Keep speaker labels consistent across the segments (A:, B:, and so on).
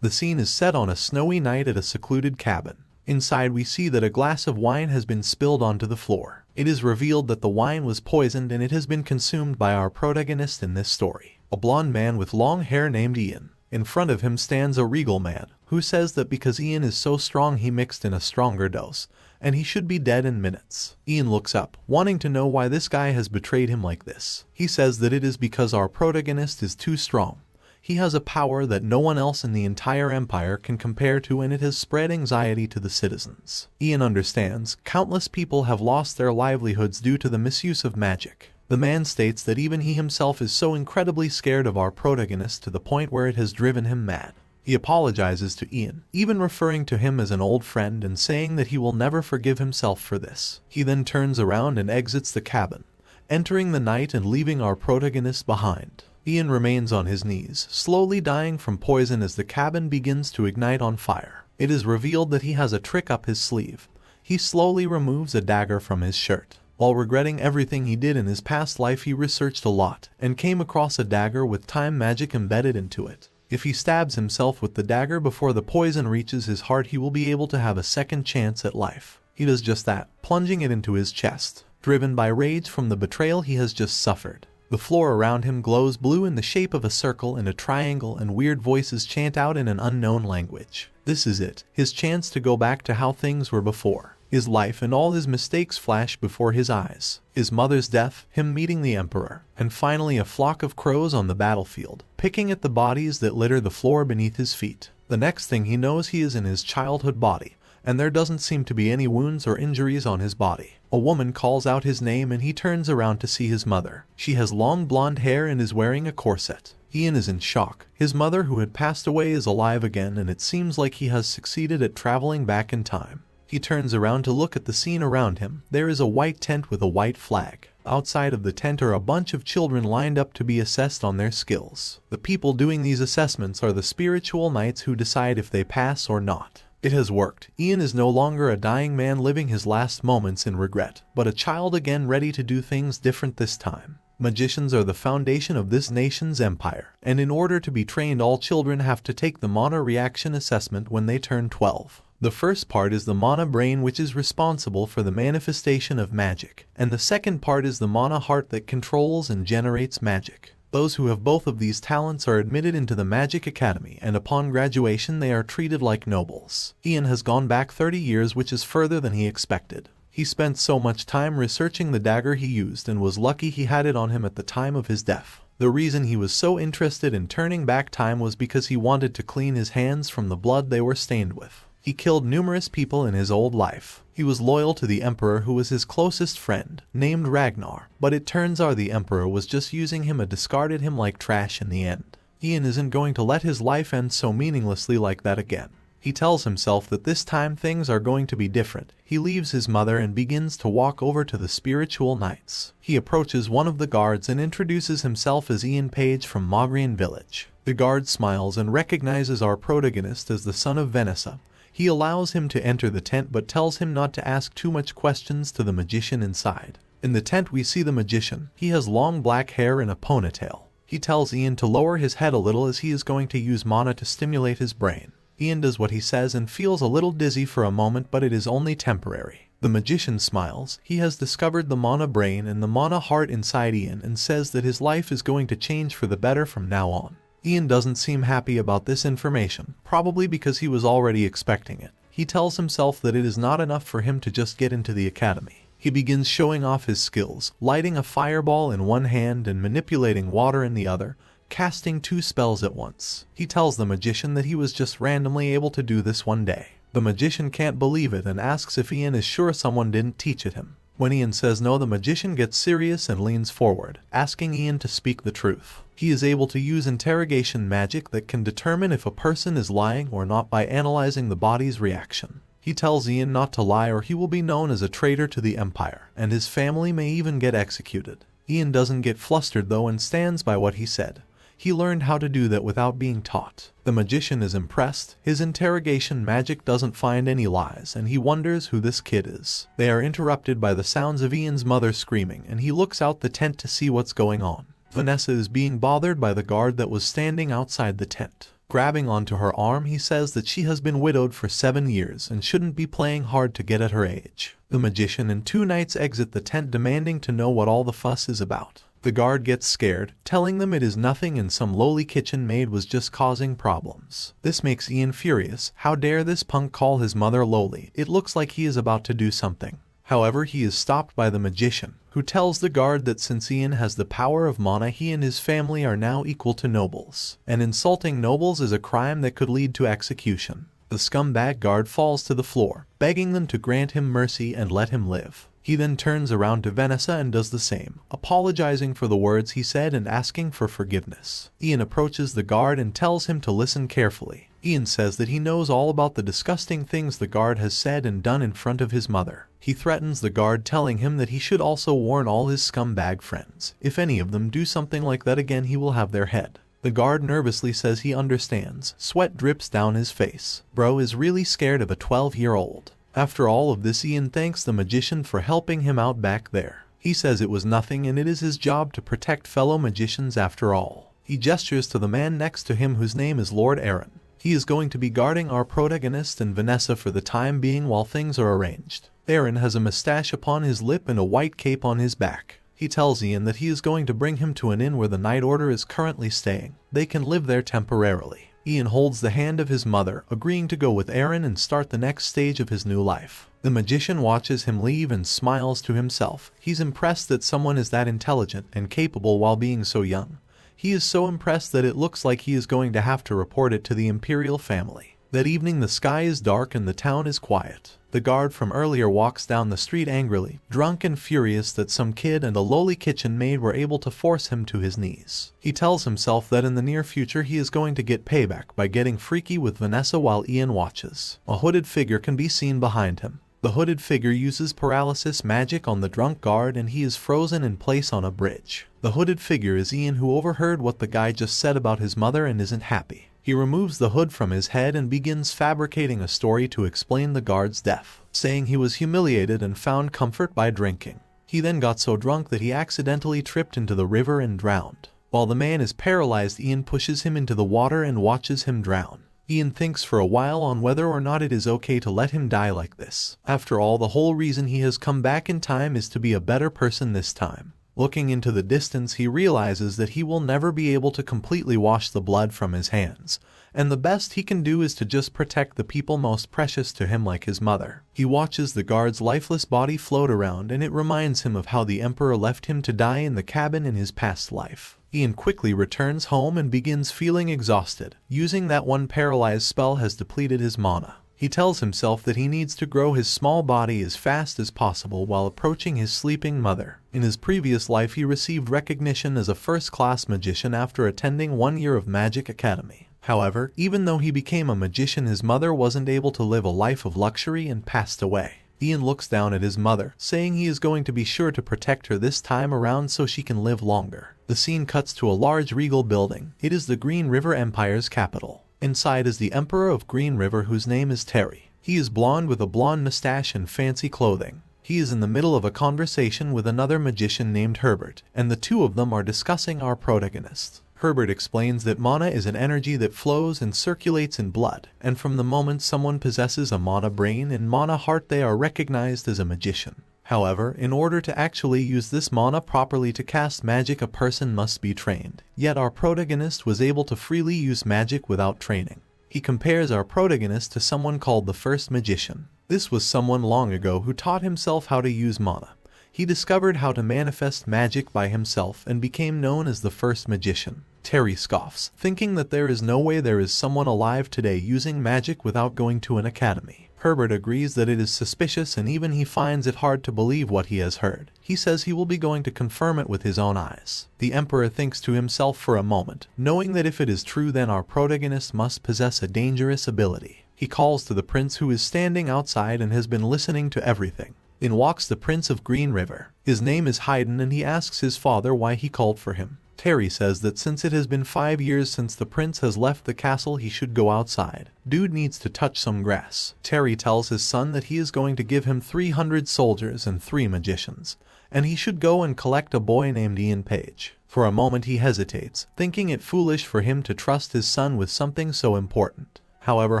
A: The scene is set on a snowy night at a secluded cabin. Inside we see that a glass of wine has been spilled onto the floor. It is revealed that the wine was poisoned and it has been consumed by our protagonist in this story, a blonde man with long hair named Ian. In front of him stands a regal man, who says that because Ian is so strong he mixed in a stronger dose, and he should be dead in minutes. Ian looks up, wanting to know why this guy has betrayed him like this. He says that it is because our protagonist is too strong. He has a power that no one else in the entire empire can compare to, and it has spread anxiety to the citizens. Ian understands, countless people have lost their livelihoods due to the misuse of magic. The man states that even he himself is so incredibly scared of our protagonist to the point where it has driven him mad. He apologizes to Ian, even referring to him as an old friend and saying that he will never forgive himself for this. He then turns around and exits the cabin, entering the night and leaving our protagonist behind. Ian remains on his knees, slowly dying from poison as the cabin begins to ignite on fire. It is revealed that he has a trick up his sleeve. He slowly removes a dagger from his shirt. While regretting everything he did in his past life, he researched a lot and came across a dagger with time magic embedded into it. If he stabs himself with the dagger before the poison reaches his heart, he will be able to have a second chance at life. He does just that, plunging it into his chest, driven by rage from the betrayal he has just suffered. The floor around him glows blue in the shape of a circle and a triangle, and weird voices chant out in an unknown language. This is it, his chance to go back to how things were before. His life and all his mistakes flash before his eyes. His mother's death, him meeting the emperor, and finally a flock of crows on the battlefield, picking at the bodies that litter the floor beneath his feet. The next thing he knows, he is in his childhood body, and there doesn't seem to be any wounds or injuries on his body. A woman calls out his name and he turns around to see his mother. She has long blonde hair and is wearing a corset. Ian is in shock. His mother, who had passed away, is alive again, and it seems like he has succeeded at traveling back in time. He turns around to look at the scene around him. There is a white tent with a white flag. Outside of the tent are a bunch of children lined up to be assessed on their skills. The people doing these assessments are the spiritual knights who decide if they pass or not. It has worked. Ian is no longer a dying man living his last moments in regret, but a child again, ready to do things different this time. Magicians are the foundation of this nation's empire, and in order to be trained, all children have to take the mana reaction assessment when they turn 12. The first part is the mana brain, which is responsible for the manifestation of magic, and the second part is the mana heart that controls and generates magic. Those who have both of these talents are admitted into the Magic Academy, and upon graduation they are treated like nobles. Ian has gone back 30 years, which is further than he expected. He spent so much time researching the dagger he used and was lucky he had it on him at the time of his death. The reason he was so interested in turning back time was because he wanted to clean his hands from the blood they were stained with. He killed numerous people in his old life. He was loyal to the emperor, who was his closest friend, named Ragnar, but it turns out the emperor was just using him and discarded him like trash in the end. Ian isn't going to let his life end so meaninglessly like that again. He tells himself that this time things are going to be different. He leaves his mother and begins to walk over to the spiritual knights. He approaches one of the guards and introduces himself as Ian Page from Mogrian village. The guard smiles and recognizes our protagonist as the son of Vanessa. He allows him to enter the tent but tells him not to ask too much questions to the magician inside. In the tent we see the magician. He has long black hair and a ponytail. He tells Ian to lower his head a little as he is going to use mana to stimulate his brain. Ian does what he says and feels a little dizzy for a moment, but it is only temporary. The magician smiles. He has discovered the mana brain and the mana heart inside Ian and says that his life is going to change for the better from now on. Ian doesn't seem happy about this information, probably because he was already expecting it. He tells himself that it is not enough for him to just get into the academy. He begins showing off his skills, lighting a fireball in one hand and manipulating water in the other, casting 2 spells at once. He tells the magician that he was just randomly able to do this one day. The magician can't believe it and asks if Ian is sure someone didn't teach it him. When Ian says no, the magician gets serious and leans forward, asking Ian to speak the truth. He is able to use interrogation magic that can determine if a person is lying or not by analyzing the body's reaction. He tells Ian not to lie or he will be known as a traitor to the empire, and his family may even get executed. Ian doesn't get flustered though and stands by what he said. He learned how to do that without being taught. The magician is impressed. His interrogation magic doesn't find any lies, and he wonders who this kid is. They are interrupted by the sounds of Ian's mother screaming, and he looks out the tent to see what's going on. Vanessa is being bothered by the guard that was standing outside the tent. Grabbing onto her arm, he says that she has been widowed for 7 years and shouldn't be playing hard to get at her age. The magician and 2 knights exit the tent demanding to know what all the fuss is about. The guard gets scared, telling them it is nothing and some lowly kitchen maid was just causing problems. This makes Ian furious. How dare this punk call his mother lowly? It looks like he is about to do something. However, he is stopped by the magician, who tells the guard that since Ian has the power of mana, he and his family are now equal to nobles, and insulting nobles is a crime that could lead to execution. The scumbag guard falls to the floor, begging them to grant him mercy and let him live. He then turns around to Vanessa and does the same, apologizing for the words he said and asking for forgiveness. Ian approaches the guard and tells him to listen carefully. Ian says that he knows all about the disgusting things the guard has said and done in front of his mother. He threatens the guard, telling him that he should also warn all his scumbag friends. If any of them do something like that again, he will have their head. The guard nervously says he understands. Sweat drips down his face. Bro is really scared of a 12-year-old. After all of this, Ian thanks the magician for helping him out back there. He says it was nothing and it is his job to protect fellow magicians after all. He gestures to the man next to him whose name is Lord Aaron. He is going to be guarding our protagonist and Vanessa for the time being while things are arranged. Aaron has a mustache upon his lip and a white cape on his back. He tells Ian that he is going to bring him to an inn where the Night Order is currently staying. They can live there temporarily. Ian holds the hand of his mother, agreeing to go with Aaron and start the next stage of his new life. The magician watches him leave and smiles to himself. He's impressed that someone is that intelligent and capable while being so young. He is so impressed that it looks like he is going to have to report it to the imperial family. That evening the sky is dark and the town is quiet. The guard from earlier walks down the street angrily, drunk and furious that some kid and a lowly kitchen maid were able to force him to his knees. He tells himself that in the near future he is going to get payback by getting freaky with Vanessa while Ian watches. A hooded figure can be seen behind him. The hooded figure uses paralysis magic on the drunk guard and he is frozen in place on a bridge. The hooded figure is Ian, who overheard what the guy just said about his mother and isn't happy. He removes the hood from his head and begins fabricating a story to explain the guard's death, saying he was humiliated and found comfort by drinking. He then got so drunk that he accidentally tripped into the river and drowned. While the man is paralyzed, Ian pushes him into the water and watches him drown. Ian thinks for a while on whether or not it is okay to let him die like this. After all, the whole reason he has come back in time is to be a better person this time. Looking into the distance, he realizes that he will never be able to completely wash the blood from his hands, and the best he can do is to just protect the people most precious to him, like his mother. He watches the guard's lifeless body float around, and it reminds him of how the Emperor left him to die in the cabin in his past life. Ian quickly returns home and begins feeling exhausted. Using that one paralyzed spell has depleted his mana. He tells himself that he needs to grow his small body as fast as possible while approaching his sleeping mother. In his previous life, he received recognition as a first-class magician after attending 1 year of Magic Academy. However, even though he became a magician, his mother wasn't able to live a life of luxury and passed away. Ian looks down at his mother, saying he is going to be sure to protect her this time around so she can live longer. The scene cuts to a large regal building. It is the Green River Empire's capital. Inside is the Emperor of Green River, whose name is Terry. He is blonde with a blonde mustache and fancy clothing. He is in the middle of a conversation with another magician named Herbert, and the two of them are discussing our protagonist. Herbert explains that mana is an energy that flows and circulates in blood, and from the moment someone possesses a mana brain and mana heart, they are recognized as a magician. However, in order to actually use this mana properly to cast magic, a person must be trained. Yet our protagonist was able to freely use magic without training. He compares our protagonist to someone called the First Magician. This was someone long ago who taught himself how to use mana. He discovered how to manifest magic by himself and became known as the First Magician. Terry scoffs, thinking that there is no way there is someone alive today using magic without going to an academy. Herbert agrees that it is suspicious, and even he finds it hard to believe what he has heard. He says he will be going to confirm it with his own eyes. The Emperor thinks to himself for a moment, knowing that if it is true, then our protagonist must possess a dangerous ability. He calls to the prince, who is standing outside and has been listening to everything. In walks the Prince of Green River. His name is Haydn, and he asks his father why he called for him. Terry says that since it has been 5 years since the prince has left the castle, he should go outside. Dude needs to touch some grass. Terry tells his son that he is going to give him 300 soldiers and 3 magicians, and he should go and collect a boy named Ian Page. For a moment he hesitates, thinking it foolish for him to trust his son with something so important. However,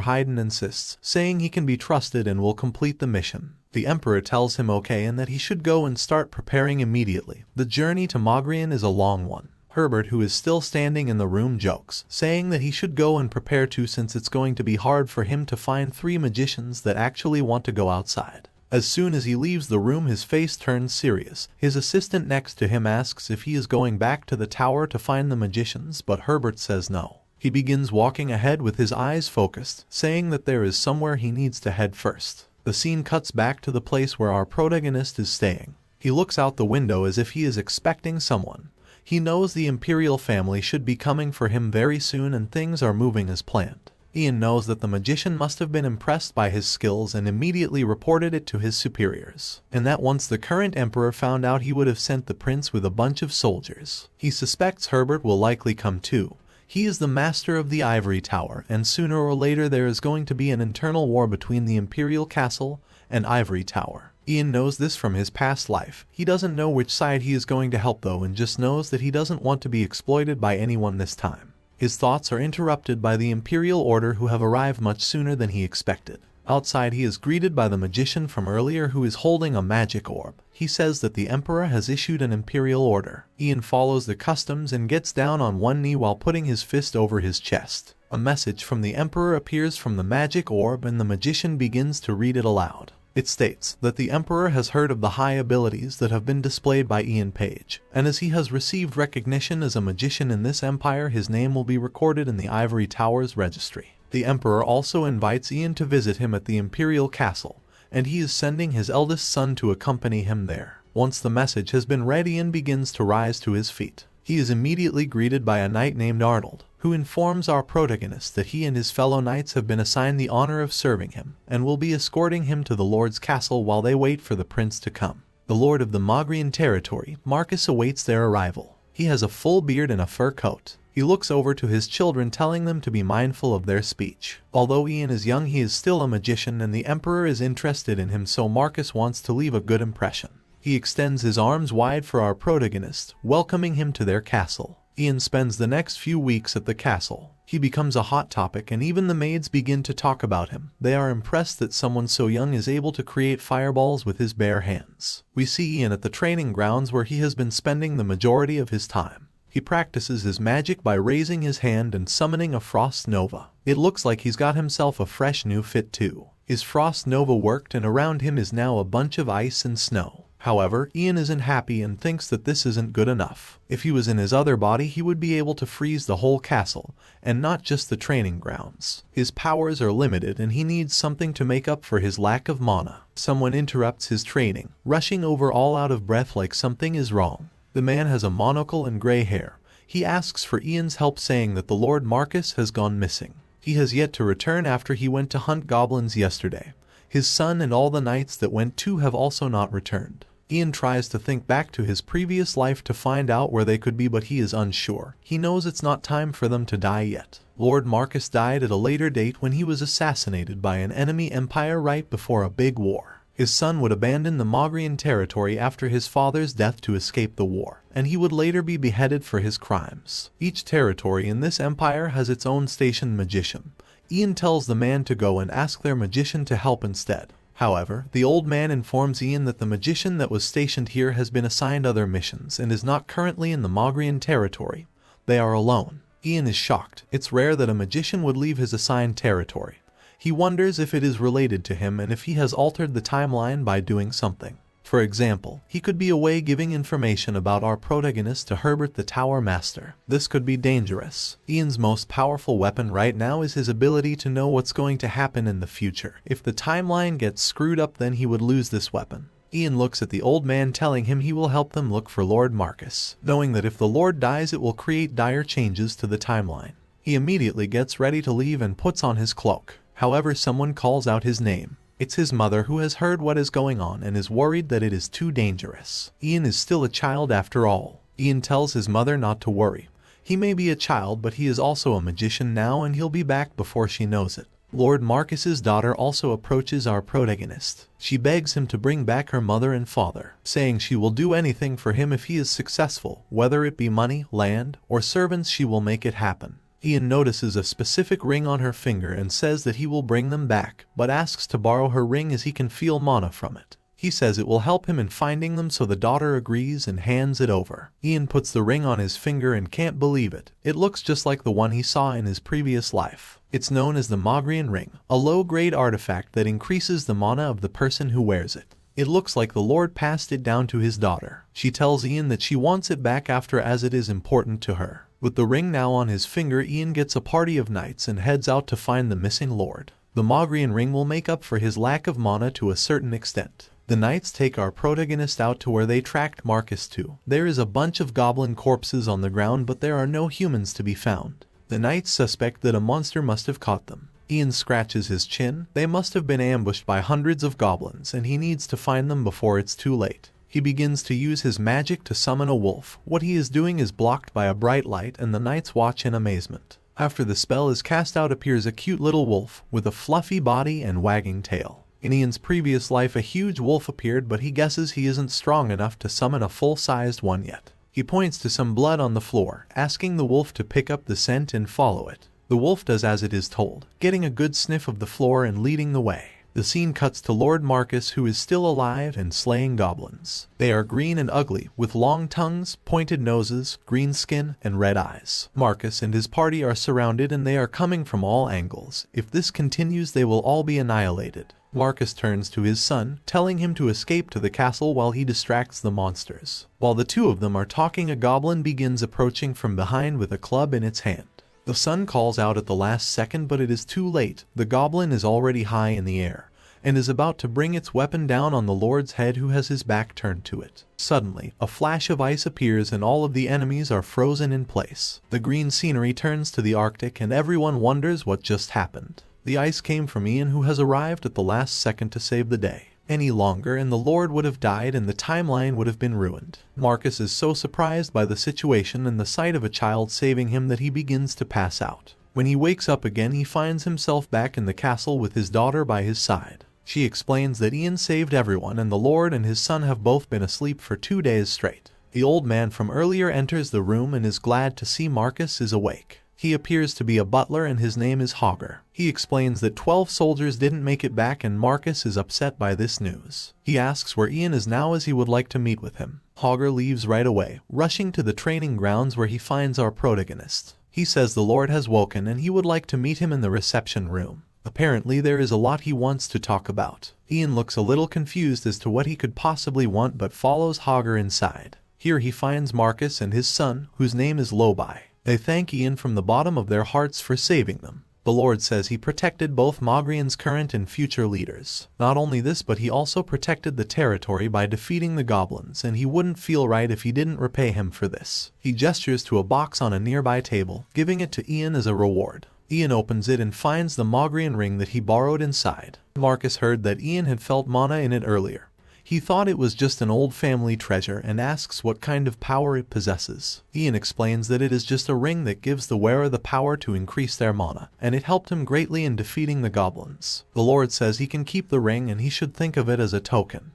A: Haydn insists, saying he can be trusted and will complete the mission. The emperor tells him okay and that he should go and start preparing immediately. The journey to Mogrian is a long one. Herbert, who is still standing in the room, jokes, saying that he should go and prepare too, since it's going to be hard for him to find 3 magicians that actually want to go outside. As soon as he leaves the room, his face turns serious. His assistant next to him asks if he is going back to the tower to find the magicians, but Herbert says no. He begins walking ahead with his eyes focused, saying that there is somewhere he needs to head first. The scene cuts back to the place where our protagonist is staying. He looks out the window as if he is expecting someone. He knows the imperial family should be coming for him very soon and things are moving as planned. Ian knows that the magician must have been impressed by his skills and immediately reported it to his superiors, and that once the current emperor found out, he would have sent the prince with a bunch of soldiers. He suspects Herbert will likely come too. He is the master of the ivory tower, and sooner or later there is going to be an internal war between the imperial castle and ivory tower. Ian knows this from his past life. He doesn't know which side he is going to help though, and just knows that he doesn't want to be exploited by anyone this time. His thoughts are interrupted by the imperial order, who have arrived much sooner than he expected. Outside he is greeted by the magician from earlier, who is holding a magic orb. He says that the emperor has issued an imperial order. Ian follows the customs and gets down on one knee while putting his fist over his chest. A message from the emperor appears from the magic orb and the magician begins to read it aloud. It states that the emperor has heard of the high abilities that have been displayed by Ian Page, and as he has received recognition as a magician in this empire, his name will be recorded in the Ivory Tower's registry. The emperor also invites Ian to visit him at the imperial castle, and he is sending his eldest son to accompany him there. Once the message has been read, Ian begins to rise to his feet. He is immediately greeted by a knight named Arnold, who informs our protagonist that he and his fellow knights have been assigned the honor of serving him, and will be escorting him to the Lord's castle while they wait for the prince to come. The Lord of the Mogrian territory, Marcus, awaits their arrival. He has a full beard and a fur coat. He looks over to his children, telling them to be mindful of their speech. Although Ian is young, he is still a magician, and the emperor is interested in him, so Marcus wants to leave a good impression. He extends his arms wide for our protagonist, welcoming him to their castle. Ian spends the next few weeks at the castle. He becomes a hot topic, and even the maids begin to talk about him. They are impressed that someone so young is able to create fireballs with his bare hands. We see Ian at the training grounds, where he has been spending the majority of his time. He practices his magic by raising his hand and summoning a frost nova. It looks like he's got himself a fresh new fit too. His frost nova worked, and around him is now a bunch of ice and snow. However, Ian isn't happy and thinks that this isn't good enough. If he was in his other body, he would be able to freeze the whole castle, and not just the training grounds. His powers are limited, and he needs something to make up for his lack of mana. Someone interrupts his training, rushing over all out of breath like something is wrong. The man has a monocle and gray hair. He asks for Ian's help, saying that the Lord Marcus has gone missing. He has yet to return after he went to hunt goblins yesterday. His son and all the knights that went too have also not returned. Ian tries to think back to his previous life to find out where they could be, but he is unsure. He knows it's not time for them to die yet. Lord Marcus died at a later date when he was assassinated by an enemy empire right before a big war. His son would abandon the Mogrian territory after his father's death to escape the war, and he would later be beheaded for his crimes. Each territory in this empire has its own stationed magician. Ian tells the man to go and ask their magician to help instead. However, the old man informs Ian that the magician that was stationed here has been assigned other missions and is not currently in the Mogrian territory. They are alone. Ian is shocked. It's rare that a magician would leave his assigned territory. He wonders if it is related to him and if he has altered the timeline by doing something. For example, he could be away giving information about our protagonist to Herbert the Tower Master. This could be dangerous. Ian's most powerful weapon right now is his ability to know what's going to happen in the future. If the timeline gets screwed up, then he would lose this weapon. Ian looks at the old man, telling him he will help them look for Lord Marcus, knowing that if the Lord dies, it will create dire changes to the timeline. He immediately gets ready to leave and puts on his cloak. However, someone calls out his name. It's his mother, who has heard what is going on and is worried that it is too dangerous. Ian is still a child after all. Ian tells his mother not to worry. He may be a child, but he is also a magician now, and he'll be back before she knows it. Lord Marcus's daughter also approaches our protagonist. She begs him to bring back her mother and father, saying she will do anything for him if he is successful, whether it be money, land, or servants, she will make it happen. Ian notices a specific ring on her finger and says that he will bring them back, but asks to borrow her ring as he can feel mana from it. He says it will help him in finding them, so the daughter agrees and hands it over. Ian puts the ring on his finger and can't believe it. It looks just like the one he saw in his previous life. It's known as the Mogrian ring, a low-grade artifact that increases the mana of the person who wears it. It looks like the Lord passed it down to his daughter. She tells Ian that she wants it back after, as it is important to her. With the ring now on his finger, Ian gets a party of knights and heads out to find the missing Lord. The Mogrian ring will make up for his lack of mana to a certain extent. The knights take our protagonist out to where they tracked Marcus to. There is a bunch of goblin corpses on the ground, but there are no humans to be found. The knights suspect that a monster must have caught them. Ian scratches his chin. They must have been ambushed by hundreds of goblins, and he needs to find them before it's too late. He begins to use his magic to summon a wolf. What he is doing is blocked by a bright light, and the knights watch in amazement. After the spell is cast out, appears a cute little wolf with a fluffy body and wagging tail. In Ian's previous life, a huge wolf appeared, but he guesses he isn't strong enough to summon a full-sized one yet. He points to some blood on the floor, asking the wolf to pick up the scent and follow it. The wolf does as it is told, getting a good sniff of the floor and leading the way. The scene cuts to Lord Marcus, who is still alive and slaying goblins. They are green and ugly, with long tongues, pointed noses, green skin, and red eyes. Marcus and his party are surrounded, and they are coming from all angles. If this continues, they will all be annihilated. Marcus turns to his son, telling him to escape to the castle while he distracts the monsters. While the two of them are talking, a goblin begins approaching from behind with a club in its hand. The son calls out at the last second, but it is too late. The goblin is already high in the air and is about to bring its weapon down on the Lord's head, who has his back turned to it. Suddenly, a flash of ice appears and all of the enemies are frozen in place. The green scenery turns to the Arctic, and everyone wonders what just happened. The ice came from Ian, who has arrived at the last second to save the day. Any longer and the Lord would have died and the timeline would have been ruined. Marcus is so surprised by the situation and the sight of a child saving him that he begins to pass out. When he wakes up again, he finds himself back in the castle with his daughter by his side. She explains that Ian saved everyone, and the Lord and his son have both been asleep for 2 days straight. The old man from earlier enters the room and is glad to see Marcus is awake. He appears to be a butler, and his name is Hogger. He explains that 12 soldiers didn't make it back, and Marcus is upset by this news. He asks where Ian is now, as he would like to meet with him. Hogger leaves right away, rushing to the training grounds where he finds our protagonist. He says the Lord has woken and he would like to meet him in the reception room. Apparently there is a lot he wants to talk about. Ian looks a little confused as to what he could possibly want, but follows Hogger inside. Here he finds Marcus and his son, whose name is Lobai. They thank Ian from the bottom of their hearts for saving them. The Lord says he protected both Mogrian's current and future leaders. Not only this, but he also protected the territory by defeating the goblins, and he wouldn't feel right if he didn't repay him for this. He gestures to a box on a nearby table, giving it to Ian as a reward. Ian opens it and finds the Mogrian ring that he borrowed inside. Marcus heard that Ian had felt mana in it earlier. He thought it was just an old family treasure and asks what kind of power it possesses. Ian explains that it is just a ring that gives the wearer the power to increase their mana, and it helped him greatly in defeating the goblins. The Lord says he can keep the ring, and he should think of it as a token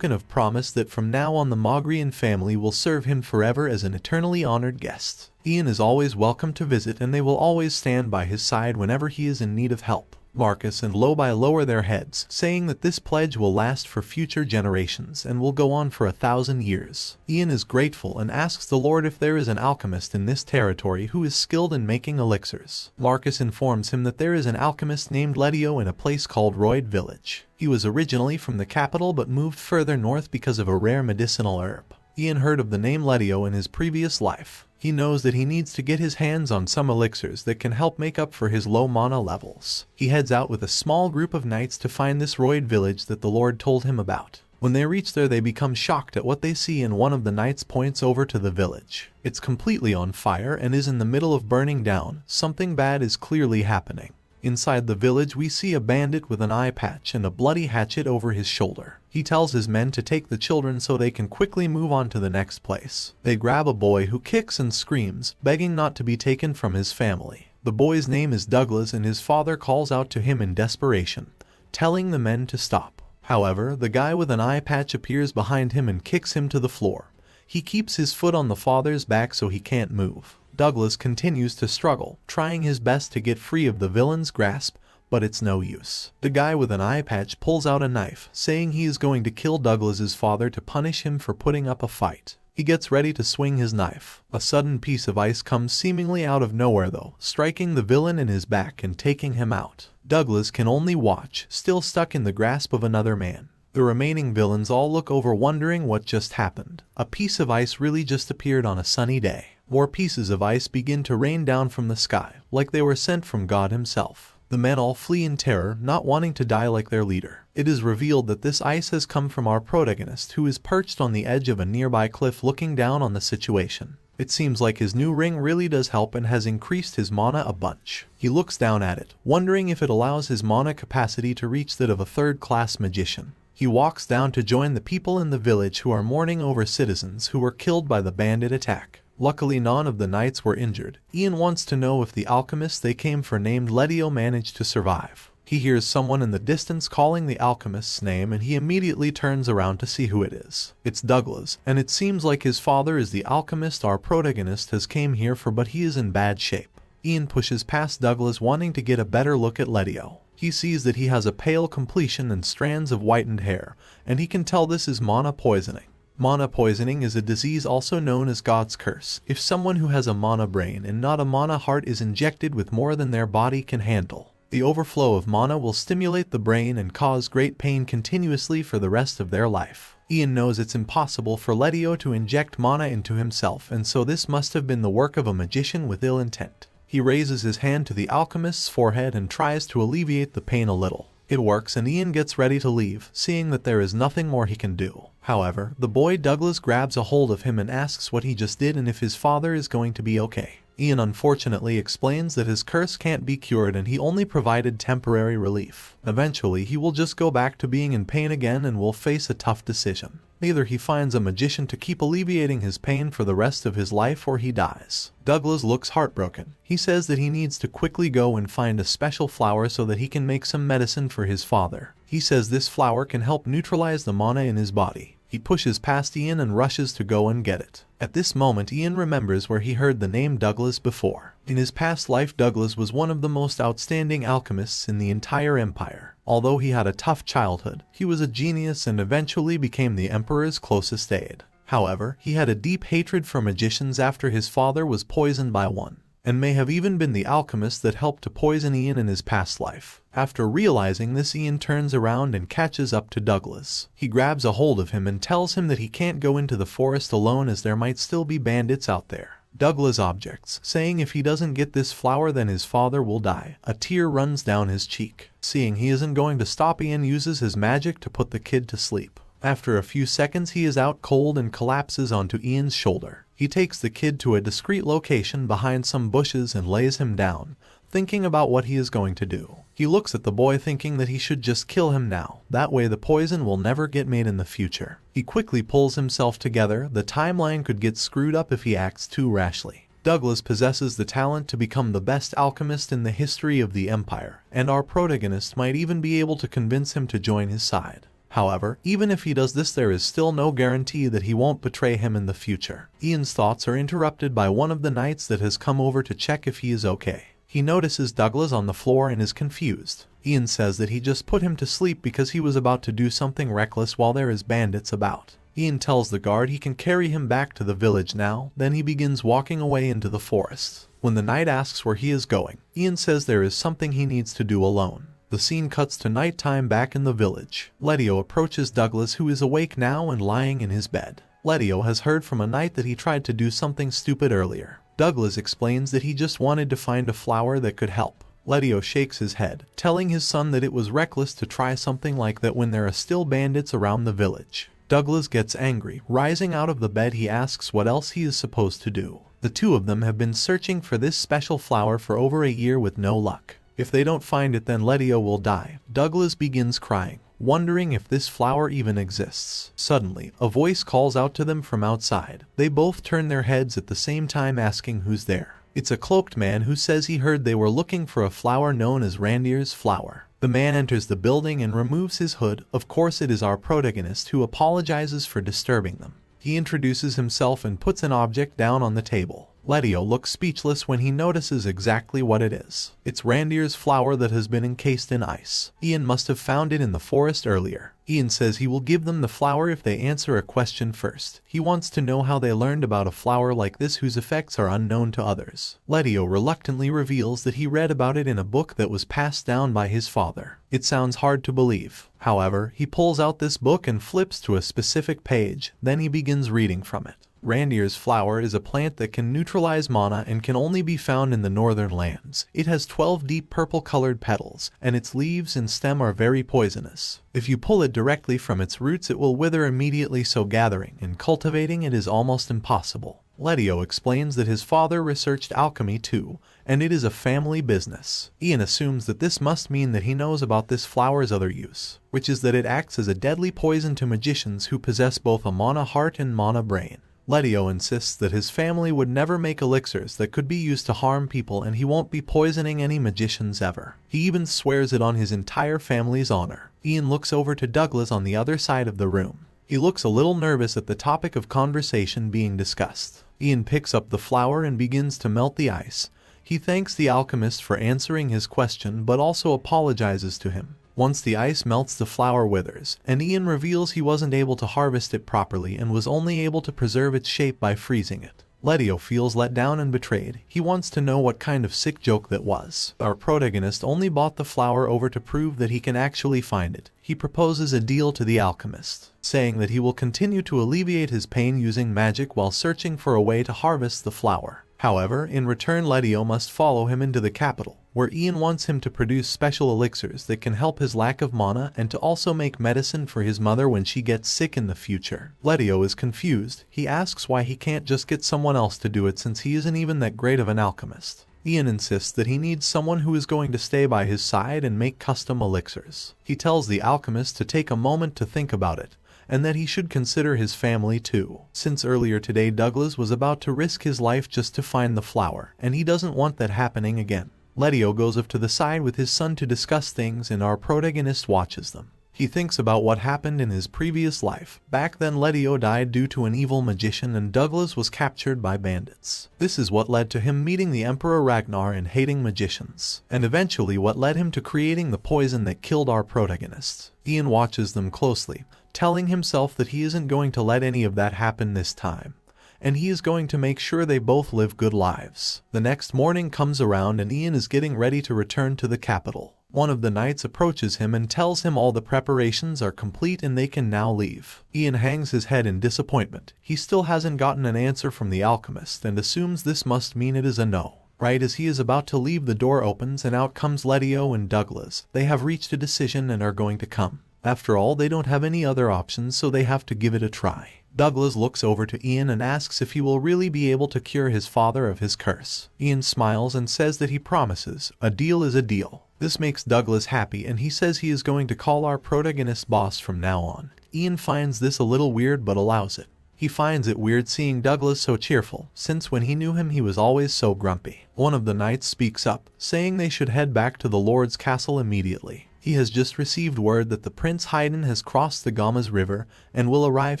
A: of promise that from now on the Mogrian family will serve him forever as an eternally honored guest. Ian is always welcome to visit, and they will always stand by his side whenever he is in need of help. Marcus and Lobai lower their heads, saying that this pledge will last for future generations and will go on for 1,000 years. Ian is grateful and asks the Lord if there is an alchemist in this territory who is skilled in making elixirs. Marcus informs him that there is an alchemist named Letio in a place called Royd Village. He was originally from the capital but moved further north because of a rare medicinal herb. Ian heard of the name Letio in his previous life. He knows that he needs to get his hands on some elixirs that can help make up for his low mana levels. He heads out with a small group of knights to find this Royd village that the Lord told him about. When they reach there, they become shocked at what they see, and one of the knights points over to the village. It's completely on fire and is in the middle of burning down. Something bad is clearly happening. Inside the village, we see a bandit with an eye patch and a bloody hatchet over his shoulder. He tells his men to take the children so they can quickly move on to the next place. They grab a boy who kicks and screams, begging not to be taken from his family. The boy's name is Douglas and his father calls out to him in desperation, telling the men to stop. However, the guy with an eye patch appears behind him and kicks him to the floor. He keeps his foot on the father's back so he can't move. Douglas continues to struggle, trying his best to get free of the villain's grasp, but it's no use. The guy with an eye patch pulls out a knife, saying he is going to kill Douglas's father to punish him for putting up a fight. He gets ready to swing his knife. A sudden piece of ice comes seemingly out of nowhere though, striking the villain in his back and taking him out. Douglas can only watch, still stuck in the grasp of another man. The remaining villains all look over wondering what just happened. A piece of ice really just appeared on a sunny day. More pieces of ice begin to rain down from the sky, like they were sent from God himself. The men all flee in terror, not wanting to die like their leader. It is revealed that this ice has come from our protagonist, who is perched on the edge of a nearby cliff looking down on the situation. It seems like his new ring really does help and has increased his mana a bunch. He looks down at it, wondering if it allows his mana capacity to reach that of a third-class magician. He walks down to join the people in the village who are mourning over citizens who were killed by the bandit attack. Luckily none of the knights were injured. Ian wants to know if the alchemist they came for named Letio managed to survive. He hears someone in the distance calling the alchemist's name and he immediately turns around to see who it is. It's Douglas, and it seems like his father is the alchemist our protagonist has came here for, but he is in bad shape. Ian pushes past Douglas, wanting to get a better look at Letio. He sees that he has a pale complexion and strands of whitened hair, and he can tell this is mana poisoning. Mana poisoning is a disease also known as God's curse. If someone who has a mana brain and not a mana heart is injected with more than their body can handle, the overflow of mana will stimulate the brain and cause great pain continuously for the rest of their life. Ian knows it's impossible for Letio to inject mana into himself, and so this must have been the work of a magician with ill intent. He raises his hand to the alchemist's forehead and tries to alleviate the pain a little. It works and Ian gets ready to leave, seeing that there is nothing more he can do. However, the boy Douglas grabs a hold of him and asks what he just did and if his father is going to be okay. Ian unfortunately explains that his curse can't be cured and he only provided temporary relief. Eventually, he will just go back to being in pain again and will face a tough decision. Either he finds a magician to keep alleviating his pain for the rest of his life or he dies. Douglas looks heartbroken. He says that he needs to quickly go and find a special flower so that he can make some medicine for his father. He says this flower can help neutralize the mana in his body. He pushes past Ian and rushes to go and get it. At this moment, Ian remembers where he heard the name Douglas before. In his past life, Douglas was one of the most outstanding alchemists in the entire empire. Although he had a tough childhood, he was a genius and eventually became the emperor's closest aide. However, he had a deep hatred for magicians after his father was poisoned by one, and may have even been the alchemist that helped to poison Ian in his past life. After realizing this, Ian turns around and catches up to Douglas. He grabs a hold of him and tells him that he can't go into the forest alone as there might still be bandits out there. Douglas objects, saying if he doesn't get this flower then his father will die. A tear runs down his cheek. Seeing he isn't going to stop, Ian uses his magic to put the kid to sleep. After a few seconds, he is out cold and collapses onto Ian's shoulder. He takes the kid to a discreet location behind some bushes and lays him down, thinking about what he is going to do. He looks at the boy thinking that he should just kill him now. That way the poison will never get made in the future. He quickly pulls himself together. The timeline could get screwed up if he acts too rashly. Douglas possesses the talent to become the best alchemist in the history of the empire, and our protagonist might even be able to convince him to join his side. However, even if he does this, there is still no guarantee that he won't betray him in the future. Ian's thoughts are interrupted by one of the knights that has come over to check if he is okay. He notices Douglas on the floor and is confused. Ian says that he just put him to sleep because he was about to do something reckless while there is bandits about. Ian tells the guard he can carry him back to the village now, then he begins walking away into the forest. When the knight asks where he is going, Ian says there is something he needs to do alone. The scene cuts to nighttime back in the village. Letio approaches Douglas, who is awake now and lying in his bed. Letio has heard from a knight that he tried to do something stupid earlier. Douglas explains that he just wanted to find a flower that could help. Letio shakes his head, telling his son that it was reckless to try something like that when there are still bandits around the village. Douglas gets angry. Rising out of the bed, he asks what else he is supposed to do. The two of them have been searching for this special flower for over a year with no luck. If they don't find it, then Letio will die. Douglas begins crying, wondering if this flower even exists. Suddenly, a voice calls out to them from outside. They both turn their heads at the same time, asking who's there. It's a cloaked man who says he heard they were looking for a flower known as Reindeer's flower. The man enters the building and removes his hood. Of course, it is our protagonist who apologizes for disturbing them. He introduces himself and puts an object down on the table. Letio looks speechless when he notices exactly what it is. It's Reindeer's flower that has been encased in ice. Ian must have found it in the forest earlier. Ian says he will give them the flower if they answer a question first. He wants to know how they learned about a flower like this whose effects are unknown to others. Letio reluctantly reveals that he read about it in a book that was passed down by his father. It sounds hard to believe. However, he pulls out this book and flips to a specific page. Then he begins reading from it. Reindeer's flower is a plant that can neutralize mana and can only be found in the northern lands. It has 12 deep purple-colored petals, and its leaves and stem are very poisonous. If you pull it directly from its roots, it will wither immediately, so gathering and cultivating it is almost impossible. Letio explains that his father researched alchemy too, and it is a family business. Ian assumes that this must mean that he knows about this flower's other use, which is that it acts as a deadly poison to magicians who possess both a mana heart and mana brain. Letio insists that his family would never make elixirs that could be used to harm people, and he won't be poisoning any magicians ever. He even swears it on his entire family's honor. Ian looks over to Douglas on the other side of the room. He looks a little nervous at the topic of conversation being discussed. Ian picks up the flower and begins to melt the ice. He thanks the alchemist for answering his question but also apologizes to him. Once the ice melts, the flower withers, and Ian reveals he wasn't able to harvest it properly and was only able to preserve its shape by freezing it. Letio feels let down and betrayed. He wants to know what kind of sick joke that was. Our protagonist only bought the flower over to prove that he can actually find it. He proposes a deal to the alchemist, saying that he will continue to alleviate his pain using magic while searching for a way to harvest the flower. However, in return, Letio must follow him into the capital, where Ian wants him to produce special elixirs that can help his lack of mana and to also make medicine for his mother when she gets sick in the future. Letio is confused. He asks why he can't just get someone else to do it since he isn't even that great of an alchemist. Ian insists that he needs someone who is going to stay by his side and make custom elixirs. He tells the alchemist to take a moment to think about it, and that he should consider his family too, since earlier today Douglas was about to risk his life just to find the flower, and he doesn't want that happening again. Letio goes up to the side with his son to discuss things, and our protagonist watches them. He thinks about what happened in his previous life. Back then, Letio died due to an evil magician and Douglas was captured by bandits. This is what led to him meeting the Emperor Ragnar and hating magicians, and eventually what led him to creating the poison that killed our protagonist. Ian watches them closely, telling himself that he isn't going to let any of that happen this time, and he is going to make sure they both live good lives. The next morning comes around and Ian is getting ready to return to the capital. One of the knights approaches him and tells him all the preparations are complete and they can now leave. Ian hangs his head in disappointment. He still hasn't gotten an answer from the alchemist and assumes this must mean it is a no. Right as he is about to leave, the door opens and out comes Letio and Douglas. They have reached a decision and are going to come. After all, they don't have any other options, so they have to give it a try. Douglas looks over to Ian and asks if he will really be able to cure his father of his curse. Ian smiles and says that he promises. A deal is a deal. This makes Douglas happy and he says he is going to call our protagonist boss from now on. Ian finds this a little weird but allows it. He finds it weird seeing Douglas so cheerful, since when he knew him he was always so grumpy. One of the knights speaks up, saying they should head back to the Lord's castle immediately. He has just received word that the Prince Haydn has crossed the Gamas River and will arrive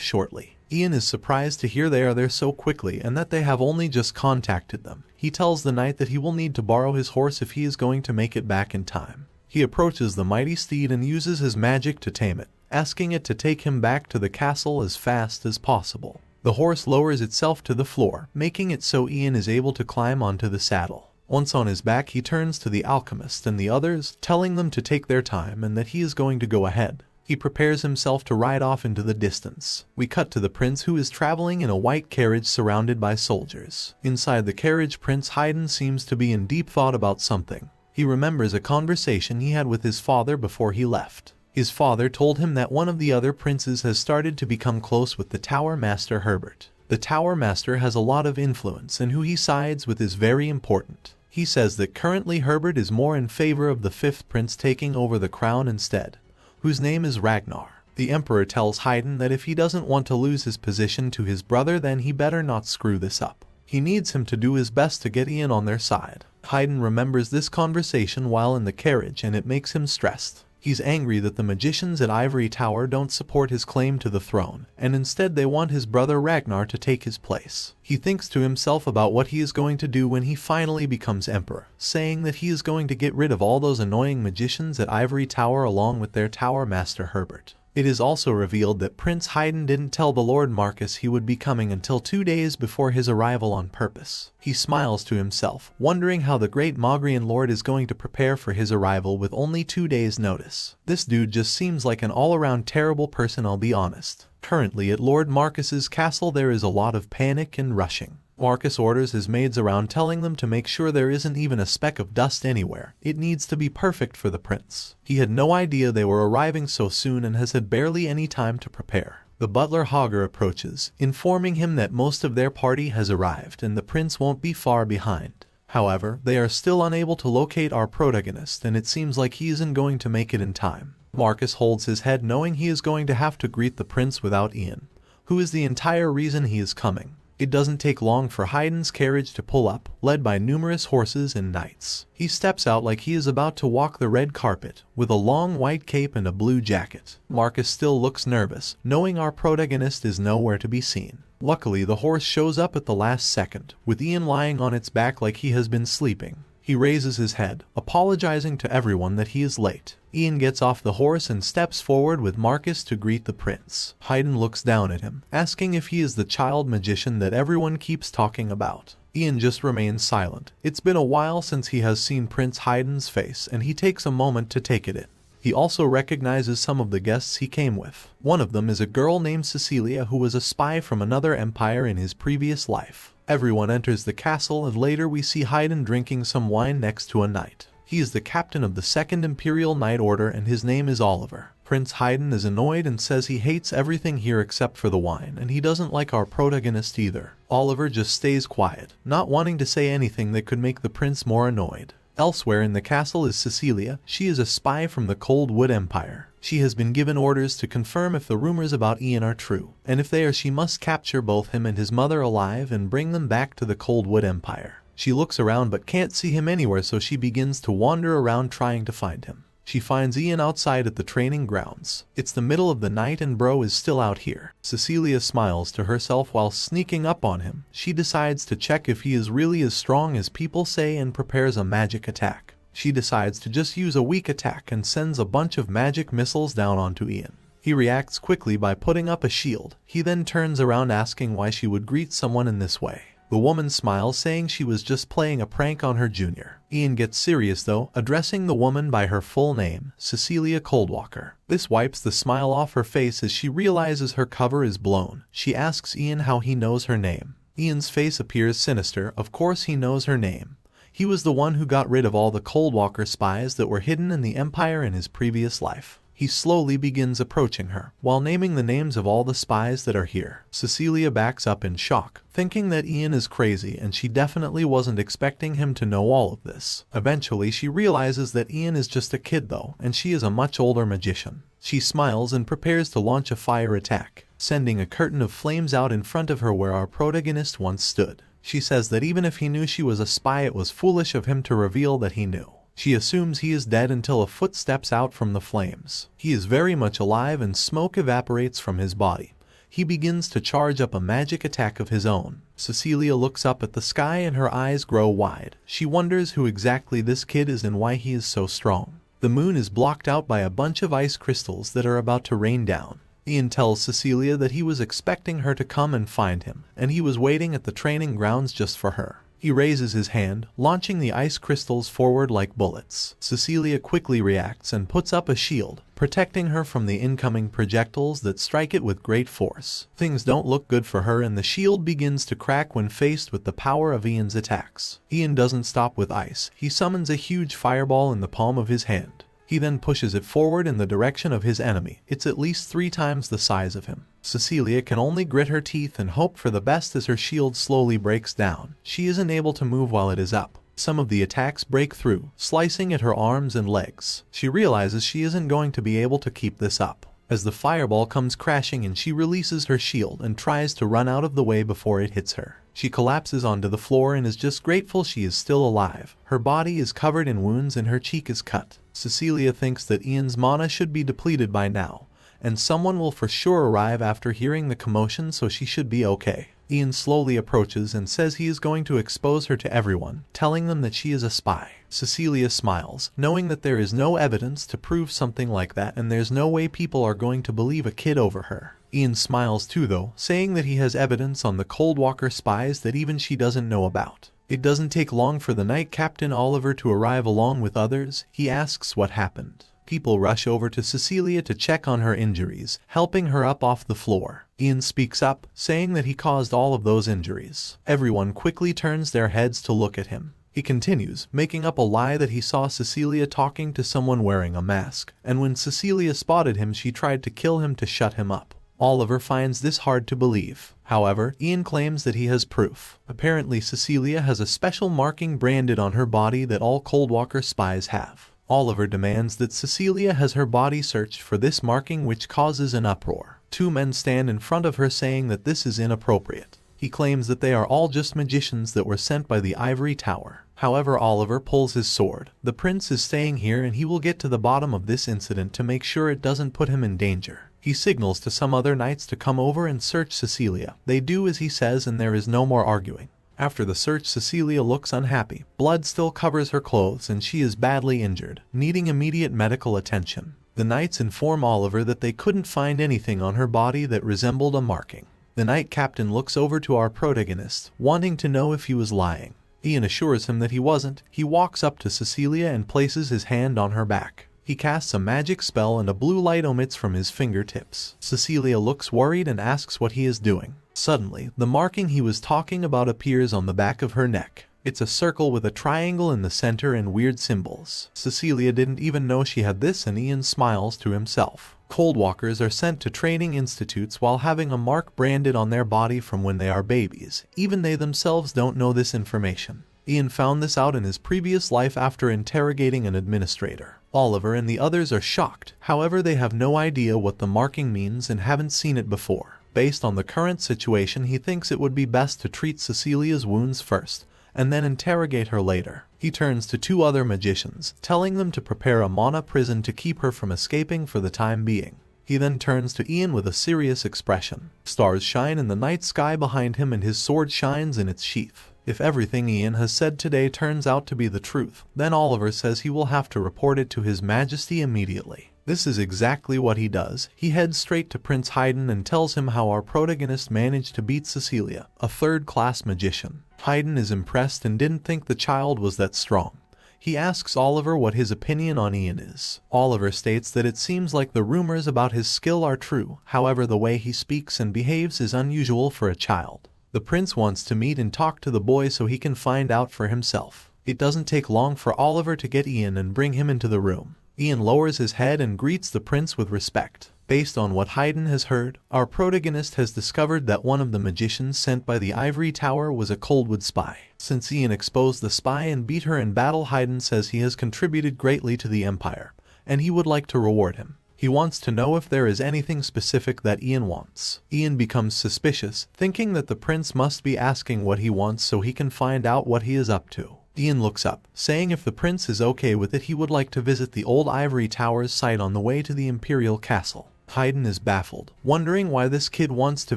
A: shortly. Ian is surprised to hear they are there so quickly and that they have only just contacted them. He tells the knight that he will need to borrow his horse if he is going to make it back in time. He approaches the mighty steed and uses his magic to tame it, asking it to take him back to the castle as fast as possible. The horse lowers itself to the floor, making it so Ian is able to climb onto the saddle. Once on his back, he turns to the alchemist and the others, telling them to take their time and that he is going to go ahead. He prepares himself to ride off into the distance. We cut to the prince, who is traveling in a white carriage surrounded by soldiers. Inside the carriage, Prince Haydn seems to be in deep thought about something. He remembers a conversation he had with his father before he left. His father told him that one of the other princes has started to become close with the Tower Master Herbert. The Tower Master has a lot of influence and who he sides with is very important. He says that currently Herbert is more in favor of the fifth prince taking over the crown instead, whose name is Ragnar. The Emperor tells Haydn that if he doesn't want to lose his position to his brother, then he better not screw this up. He needs him to do his best to get Ian on their side. Haydn remembers this conversation while in the carriage and it makes him stressed. He's angry that the magicians at Ivory Tower don't support his claim to the throne, and instead they want his brother Ragnar to take his place. He thinks to himself about what he is going to do when he finally becomes emperor, saying that he is going to get rid of all those annoying magicians at Ivory Tower along with their tower master Herbert. It is also revealed that Prince Haydn didn't tell the Lord Marcus he would be coming until 2 days before his arrival on purpose. He smiles to himself, wondering how the great Mogrian Lord is going to prepare for his arrival with only 2 days' notice. This dude just seems like an all-around terrible person, I'll be honest. Currently at Lord Marcus's castle there is a lot of panic and rushing. Marcus orders his maids around telling them to make sure there isn't even a speck of dust anywhere. It needs to be perfect for the prince. He had no idea they were arriving so soon and has had barely any time to prepare. The butler Hager approaches, informing him that most of their party has arrived and the prince won't be far behind. However, they are still unable to locate our protagonist and it seems like he isn't going to make it in time. Marcus holds his head knowing he is going to have to greet the prince without Ian, who is the entire reason he is coming. It doesn't take long for Haydn's carriage to pull up, led by numerous horses and knights. He steps out like he is about to walk the red carpet, with a long white cape and a blue jacket. Marcus still looks nervous, knowing our protagonist is nowhere to be seen. Luckily, the horse shows up at the last second, with Ian lying on its back like he has been sleeping. He raises his head, apologizing to everyone that he is late. Ian gets off the horse and steps forward with Marcus to greet the prince. Haydn looks down at him, asking if he is the child magician that everyone keeps talking about. Ian just remains silent. It's been a while since he has seen Prince Haydn's face and he takes a moment to take it in. He also recognizes some of the guests he came with. One of them is a girl named Cecilia who was a spy from another empire in his previous life. Everyone enters the castle and later we see Haydn drinking some wine next to a knight. He is the captain of the 2nd Imperial Knight Order and his name is Oliver. Prince Haydn is annoyed and says he hates everything here except for the wine and he doesn't like our protagonist either. Oliver just stays quiet, not wanting to say anything that could make the prince more annoyed. Elsewhere in the castle is Cecilia. She is a spy from the Cold Wood Empire. She has been given orders to confirm if the rumors about Ian are true, and if they are she must capture both him and his mother alive and bring them back to the Cold Wood Empire. She looks around but can't see him anywhere, so she begins to wander around trying to find him. She finds Ian outside at the training grounds. It's the middle of the night and bro is still out here. Cecilia smiles to herself while sneaking up on him. She decides to check if he is really as strong as people say and prepares a magic attack. She decides to just use a weak attack and sends a bunch of magic missiles down onto Ian. He reacts quickly by putting up a shield. He then turns around asking why she would greet someone in this way. The woman smiles, saying she was just playing a prank on her junior. Ian gets serious though, addressing the woman by her full name, Cecilia Coldwalker. This wipes the smile off her face as she realizes her cover is blown. She asks Ian how he knows her name. Ian's face appears sinister. Of course he knows her name. He was the one who got rid of all the Coldwalker spies that were hidden in the Empire in his previous life. He slowly begins approaching her, while naming the names of all the spies that are here. Cecilia backs up in shock, thinking that Ian is crazy and she definitely wasn't expecting him to know all of this. Eventually she realizes that Ian is just a kid though, and she is a much older magician. She smiles and prepares to launch a fire attack, sending a curtain of flames out in front of her where our protagonist once stood. She says that even if he knew she was a spy, it was foolish of him to reveal that he knew. She assumes he is dead until a foot steps out from the flames. He is very much alive and smoke evaporates from his body. He begins to charge up a magic attack of his own. Cecilia looks up at the sky and her eyes grow wide. She wonders who exactly this kid is and why he is so strong. The moon is blocked out by a bunch of ice crystals that are about to rain down. Ian tells Cecilia that he was expecting her to come and find him, and he was waiting at the training grounds just for her. He raises his hand, launching the ice crystals forward like bullets. Cecilia quickly reacts and puts up a shield, protecting her from the incoming projectiles that strike it with great force. Things don't look good for her and the shield begins to crack when faced with the power of Ian's attacks. Ian doesn't stop with ice. He summons a huge fireball in the palm of his hand. He then pushes it forward in the direction of his enemy. It's at least 3 times the size of him. Cecilia can only grit her teeth and hope for the best as her shield slowly breaks down. She isn't able to move while it is up. Some of the attacks break through, slicing at her arms and legs. She realizes she isn't going to be able to keep this up. As the fireball comes crashing in, she releases her shield and tries to run out of the way before it hits her. She collapses onto the floor and is just grateful she is still alive. Her body is covered in wounds and her cheek is cut. Cecilia thinks that Ian's mana should be depleted by now, and someone will for sure arrive after hearing the commotion, so she should be okay. Ian slowly approaches and says he is going to expose her to everyone, telling them that she is a spy. Cecilia smiles, knowing that there is no evidence to prove something like that and there's no way people are going to believe a kid over her. Ian smiles too though, saying that he has evidence on the Coldwalker spies that even she doesn't know about. It doesn't take long for the Night Captain Oliver to arrive along with others. He asks what happened. People rush over to Cecilia to check on her injuries, helping her up off the floor. Ian speaks up, saying that he caused all of those injuries. Everyone quickly turns their heads to look at him. He continues, making up a lie that he saw Cecilia talking to someone wearing a mask, and when Cecilia spotted him she tried to kill him to shut him up. Oliver finds this hard to believe. However, Ian claims that he has proof. Apparently Cecilia has a special marking branded on her body that all Coldwalker spies have. Oliver demands that Cecilia has her body searched for this marking, which causes an uproar. Two men stand in front of her saying that this is inappropriate. He claims that they are all just magicians that were sent by the Ivory Tower. However, Oliver pulls his sword. The prince is staying here and he will get to the bottom of this incident to make sure it doesn't put him in danger. He signals to some other knights to come over and search Cecilia. They do as he says and there is no more arguing. After the search, Cecilia looks unhappy. Blood still covers her clothes and she is badly injured, needing immediate medical attention. The knights inform Oliver that they couldn't find anything on her body that resembled a marking. The Night Captain looks over to our protagonist, wanting to know if he was lying. Ian assures him that he wasn't. He walks up to Cecilia and places his hand on her back. He casts a magic spell and a blue light emits from his fingertips. Cecilia looks worried and asks what he is doing. Suddenly, the marking he was talking about appears on the back of her neck. It's a circle with a triangle in the center and weird symbols. Cecilia didn't even know she had this and Ian smiles to himself. Coldwalkers are sent to training institutes while having a mark branded on their body from when they are babies. Even they themselves don't know this information. Ian found this out in his previous life after interrogating an administrator. Oliver and the others are shocked. However, they have no idea what the marking means and haven't seen it before. Based on the current situation, he thinks it would be best to treat Cecilia's wounds first, and then interrogate her later. He turns to two other magicians, telling them to prepare a mana prison to keep her from escaping for the time being. He then turns to Ian with a serious expression. Stars shine in the night sky behind him and his sword shines in its sheath. If everything Ian has said today turns out to be the truth, then Oliver says he will have to report it to His Majesty immediately. This is exactly what he does. He heads straight to Prince Haydn and tells him how our protagonist managed to beat Cecilia, a third-class magician. Haydn is impressed and didn't think the child was that strong. He asks Oliver what his opinion on Ian is. Oliver states that it seems like the rumors about his skill are true, however the way he speaks and behaves is unusual for a child. The prince wants to meet and talk to the boy so he can find out for himself. It doesn't take long for Oliver to get Ian and bring him into the room. Ian lowers his head and greets the prince with respect. Based on what Haydn has heard, our protagonist has discovered that one of the magicians sent by the Ivory Tower was a Coldwood spy. Since Ian exposed the spy and beat her in battle, Haydn says he has contributed greatly to the Empire, and he would like to reward him. He wants to know if there is anything specific that Ian wants. Ian becomes suspicious, thinking that the prince must be asking what he wants so he can find out what he is up to. Ian looks up, saying if the prince is okay with it he would like to visit the old Ivory Tower's site on the way to the Imperial Castle. Haydn is baffled, wondering why this kid wants to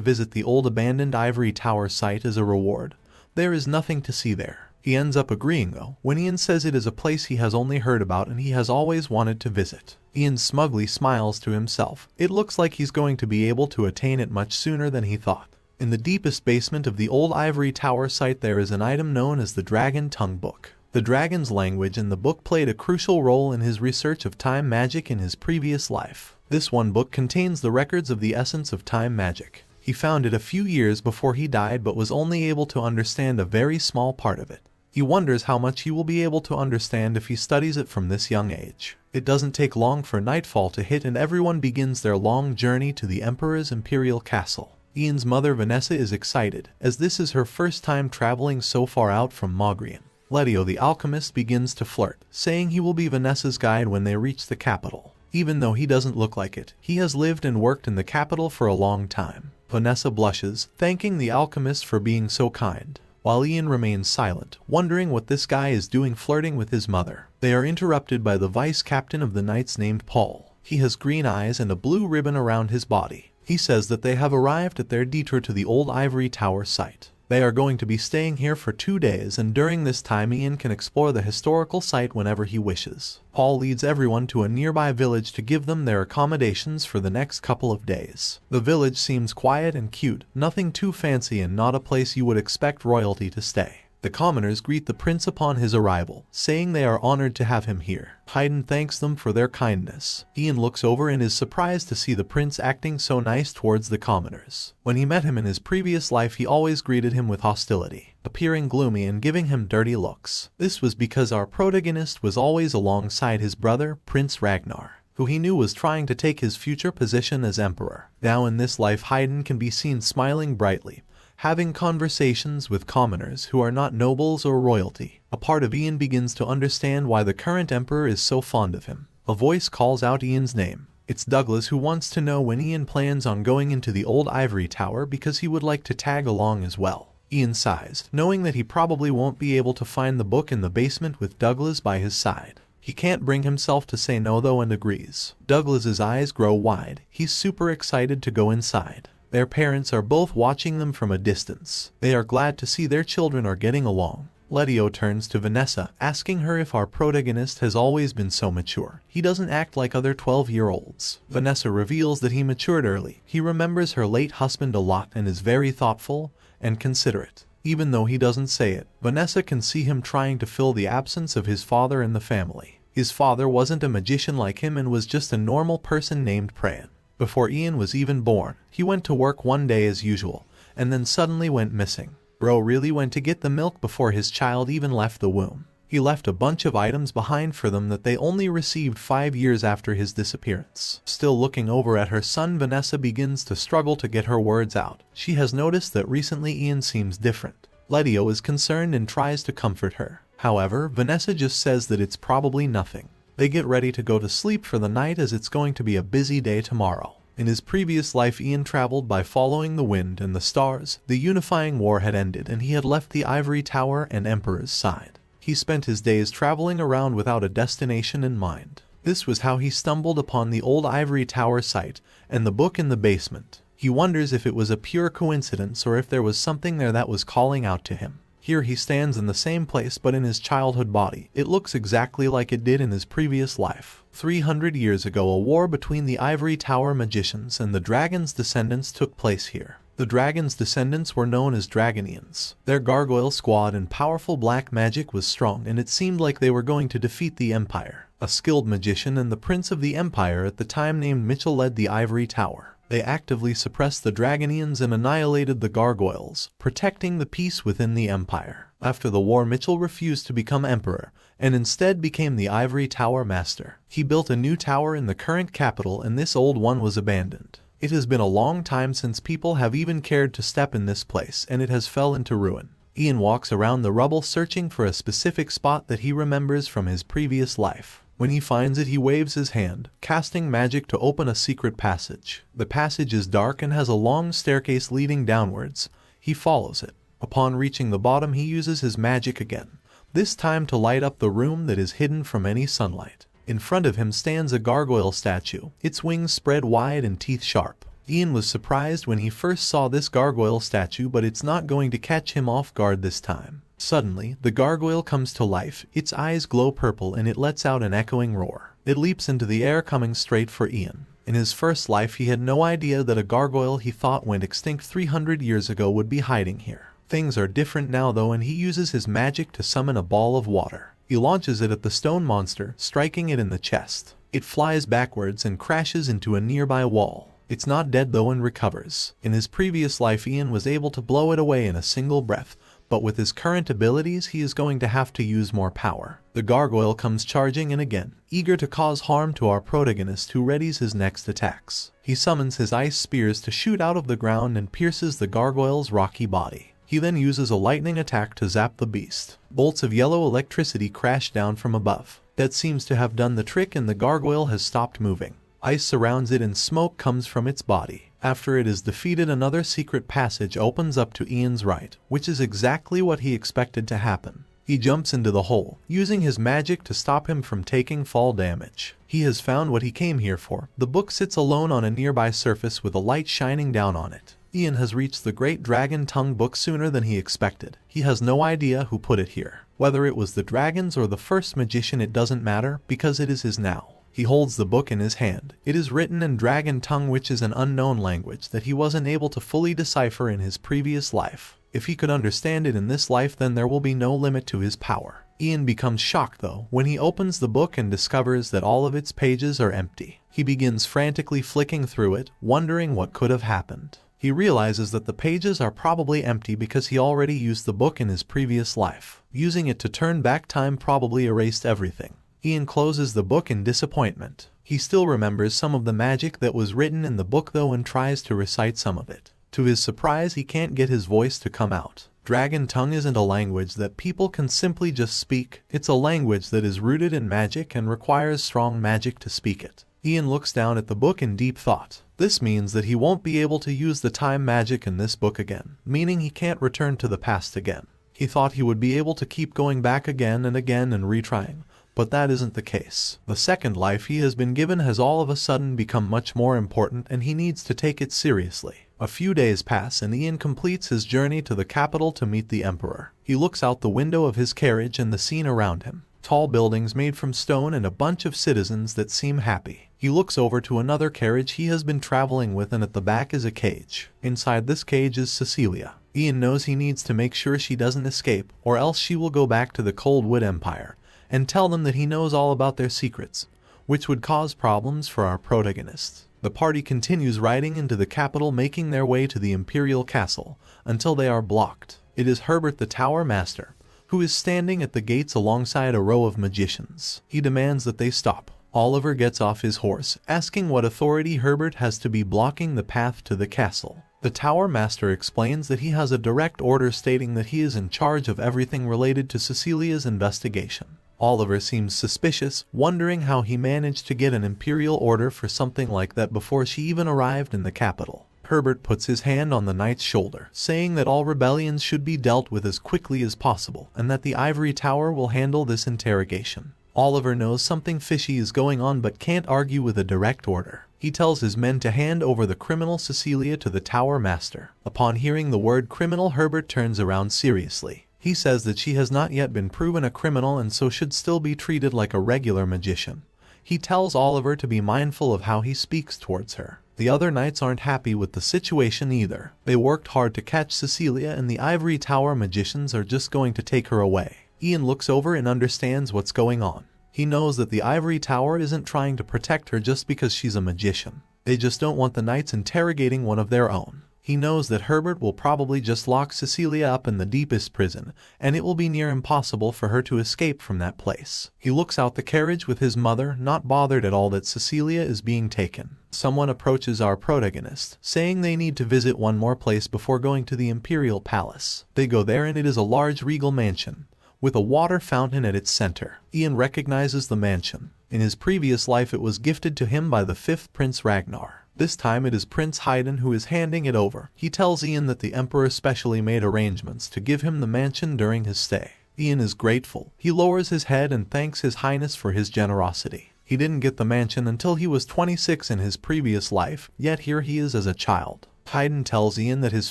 A: visit the old abandoned Ivory Tower site as a reward. There is nothing to see there. He ends up agreeing though, when Ian says it is a place he has only heard about and he has always wanted to visit. Ian smugly smiles to himself. It looks like he's going to be able to attain it much sooner than he thought. In the deepest basement of the old Ivory Tower site there is an item known as the Dragon Tongue Book. The dragon's language in the book played a crucial role in his research of time magic in his previous life. This one book contains the records of the essence of time magic. He found it a few years before he died but was only able to understand a very small part of it. He wonders how much he will be able to understand if he studies it from this young age. It doesn't take long for nightfall to hit and everyone begins their long journey to the Emperor's Imperial Castle. Ian's mother Vanessa is excited, as this is her first time traveling so far out from Mogrian. Letio the alchemist begins to flirt, saying he will be Vanessa's guide when they reach the capital. Even though he doesn't look like it, he has lived and worked in the capital for a long time. Vanessa blushes, thanking the alchemist for being so kind, while Ian remains silent, wondering what this guy is doing flirting with his mother. They are interrupted by the vice captain of the Knights named Paul. He has green eyes and a blue ribbon around his body. He says that they have arrived at their detour to the old ivory tower site. They are going to be staying here for 2 days, and during this time Ian can explore the historical site whenever he wishes. Paul leads everyone to a nearby village to give them their accommodations for the next couple of days. The village seems quiet and cute, nothing too fancy and not a place you would expect royalty to stay. The commoners greet the prince upon his arrival, saying they are honored to have him here. Haydn thanks them for their kindness. Ian looks over and is surprised to see the prince acting so nice towards the commoners. When he met him in his previous life, he always greeted him with hostility, appearing gloomy and giving him dirty looks. This was because our protagonist was always alongside his brother, Prince Ragnar, who he knew was trying to take his future position as emperor. Now in this life, Haydn can be seen smiling brightly, having conversations with commoners who are not nobles or royalty. A part of Ian begins to understand why the current emperor is so fond of him. A voice calls out Ian's name. It's Douglas, who wants to know when Ian plans on going into the old ivory tower because he would like to tag along as well. Ian sighs, knowing that he probably won't be able to find the book in the basement with Douglas by his side. He can't bring himself to say no though and agrees. Douglas's eyes grow wide. He's super excited to go inside. Their parents are both watching them from a distance. They are glad to see their children are getting along. Letio turns to Vanessa, asking her if our protagonist has always been so mature. He doesn't act like other 12-year-olds. Vanessa reveals that he matured early. He remembers her late husband a lot and is very thoughtful and considerate. Even though he doesn't say it, Vanessa can see him trying to fill the absence of his father in the family. His father wasn't a magician like him and was just a normal person named Prayan. Before Ian was even born, he went to work one day as usual, and then suddenly went missing. Bro really went to get the milk before his child even left the womb. He left a bunch of items behind for them that they only received 5 years after his disappearance. Still looking over at her son, Vanessa begins to struggle to get her words out. She has noticed that recently Ian seems different. Letio is concerned and tries to comfort her. However, Vanessa just says that it's probably nothing. They get ready to go to sleep for the night as it's going to be a busy day tomorrow. In his previous life, Ian traveled by following the wind and the stars. The unifying war had ended and he had left the ivory tower and emperor's side. He spent his days traveling around without a destination in mind. This was how he stumbled upon the old ivory tower site and the book in the basement. He wonders if it was a pure coincidence or if there was something there that was calling out to him. Here he stands in the same place but in his childhood body. It looks exactly like it did in his previous life. 300 years ago, a war between the ivory tower magicians and the dragon's descendants took place here. The dragon's descendants were known as Dragonians. Their gargoyle squad and powerful black magic was strong, and it seemed like they were going to defeat the Empire. A skilled magician and the prince of the Empire at the time named Mitchell led the ivory tower. They actively suppressed the Dragonians and annihilated the gargoyles, protecting the peace within the Empire. After the war, Mitchell refused to become emperor, and instead became the ivory tower master. He built a new tower in the current capital, and this old one was abandoned. It has been a long time since people have even cared to step in this place, and it has fell into ruin. Ian walks around the rubble searching for a specific spot that he remembers from his previous life. When he finds it, he waves his hand, casting magic to open a secret passage. The passage is dark and has a long staircase leading downwards. He follows it. Upon reaching the bottom, he uses his magic again, this time to light up the room that is hidden from any sunlight. In front of him stands a gargoyle statue, its wings spread wide and teeth sharp. Ian was surprised when he first saw this gargoyle statue, but it's not going to catch him off guard this time. Suddenly, the gargoyle comes to life. Its eyes glow purple and it lets out an echoing roar. It leaps into the air, coming straight for Ian. In his first life, he had no idea that a gargoyle he thought went extinct 300 years ago would be hiding here. Things are different now though, and he uses his magic to summon a ball of water. He launches it at the stone monster, striking it in the chest. It flies backwards and crashes into a nearby wall. It's not dead though and recovers. In his previous life, Ian was able to blow it away in a single breath, but with his current abilities, he is going to have to use more power. The gargoyle comes charging in again, eager to cause harm to our protagonist, who readies his next attacks. He summons his ice spears to shoot out of the ground and pierces the gargoyle's rocky body. He then uses a lightning attack to zap the beast. Bolts of yellow electricity crash down from above. That seems to have done the trick and the gargoyle has stopped moving. Ice surrounds it and smoke comes from its body. After it is defeated, another secret passage opens up to Ian's right, which is exactly what he expected to happen. He jumps into the hole, using his magic to stop him from taking fall damage. He has found what he came here for. The book sits alone on a nearby surface with a light shining down on it. Ian has reached the Great Dragon Tongue book sooner than he expected. He has no idea who put it here. Whether it was the dragons or the first magician, it doesn't matter, because it is his now. He holds the book in his hand. It is written in Dragon Tongue, which is an unknown language that he wasn't able to fully decipher in his previous life. If he could understand it in this life, then there will be no limit to his power. Ian becomes shocked though when he opens the book and discovers that all of its pages are empty. He begins frantically flicking through it, wondering what could have happened. He realizes that the pages are probably empty because he already used the book in his previous life. Using it to turn back time probably erased everything. Ian closes the book in disappointment. He still remembers some of the magic that was written in the book though and tries to recite some of it. To his surprise, he can't get his voice to come out. Dragon Tongue isn't a language that people can simply just speak. It's a language that is rooted in magic and requires strong magic to speak it. Ian looks down at the book in deep thought. This means that he won't be able to use the time magic in this book again, meaning he can't return to the past again. He thought he would be able to keep going back again and retrying, but that isn't the case. The second life he has been given has all of a sudden become much more important, and he needs to take it seriously. A few days pass and Ian completes his journey to the capital to meet the Emperor. He looks out the window of his carriage and the scene around him. Tall buildings made from stone and a bunch of citizens that seem happy. He looks over to another carriage he has been traveling with, and at the back is a cage. Inside this cage is Cecilia. Ian knows he needs to make sure she doesn't escape, or else she will go back to the Coldwood Empire and tell them that he knows all about their secrets, which would cause problems for our protagonists. The party continues riding into the capital, making their way to the Imperial Castle, until they are blocked. It is Herbert the Tower Master, who is standing at the gates alongside a row of magicians. He demands that they stop. Oliver gets off his horse, asking what authority Herbert has to be blocking the path to the castle. The Tower Master explains that he has a direct order stating that he is in charge of everything related to Cecilia's investigation. Oliver seems suspicious, wondering how he managed to get an imperial order for something like that before she even arrived in the capital. Herbert puts his hand on the knight's shoulder, saying that all rebellions should be dealt with as quickly as possible, and that the Ivory Tower will handle this interrogation. Oliver knows something fishy is going on but can't argue with a direct order. He tells his men to hand over the criminal Cecilia to the Tower Master. Upon hearing the word criminal, Herbert turns around seriously. He says that she has not yet been proven a criminal and so should still be treated like a regular magician. He tells Oliver to be mindful of how he speaks towards her. The other knights aren't happy with the situation either. They worked hard to catch Cecilia, and the Ivory Tower magicians are just going to take her away. Ian looks over and understands what's going on. He knows that the Ivory Tower isn't trying to protect her just because she's a magician. They just don't want the knights interrogating one of their own. He knows that Herbert will probably just lock Cecilia up in the deepest prison, and it will be near impossible for her to escape from that place. He looks out the carriage with his mother, not bothered at all that Cecilia is being taken. Someone approaches our protagonist, saying they need to visit one more place before going to the Imperial Palace. They go there and it is a large regal mansion, with a water fountain at its center. Ian recognizes the mansion. In his previous life it was gifted to him by the 5th Prince Ragnar. This time it is Prince Haydn who is handing it over. He tells Ian that the Emperor specially made arrangements to give him the mansion during his stay. Ian is grateful. He lowers his head and thanks His Highness for his generosity. He didn't get the mansion until he was 26 in his previous life, yet here he is as a child. Haydn tells Ian that his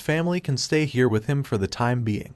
A: family can stay here with him for the time being,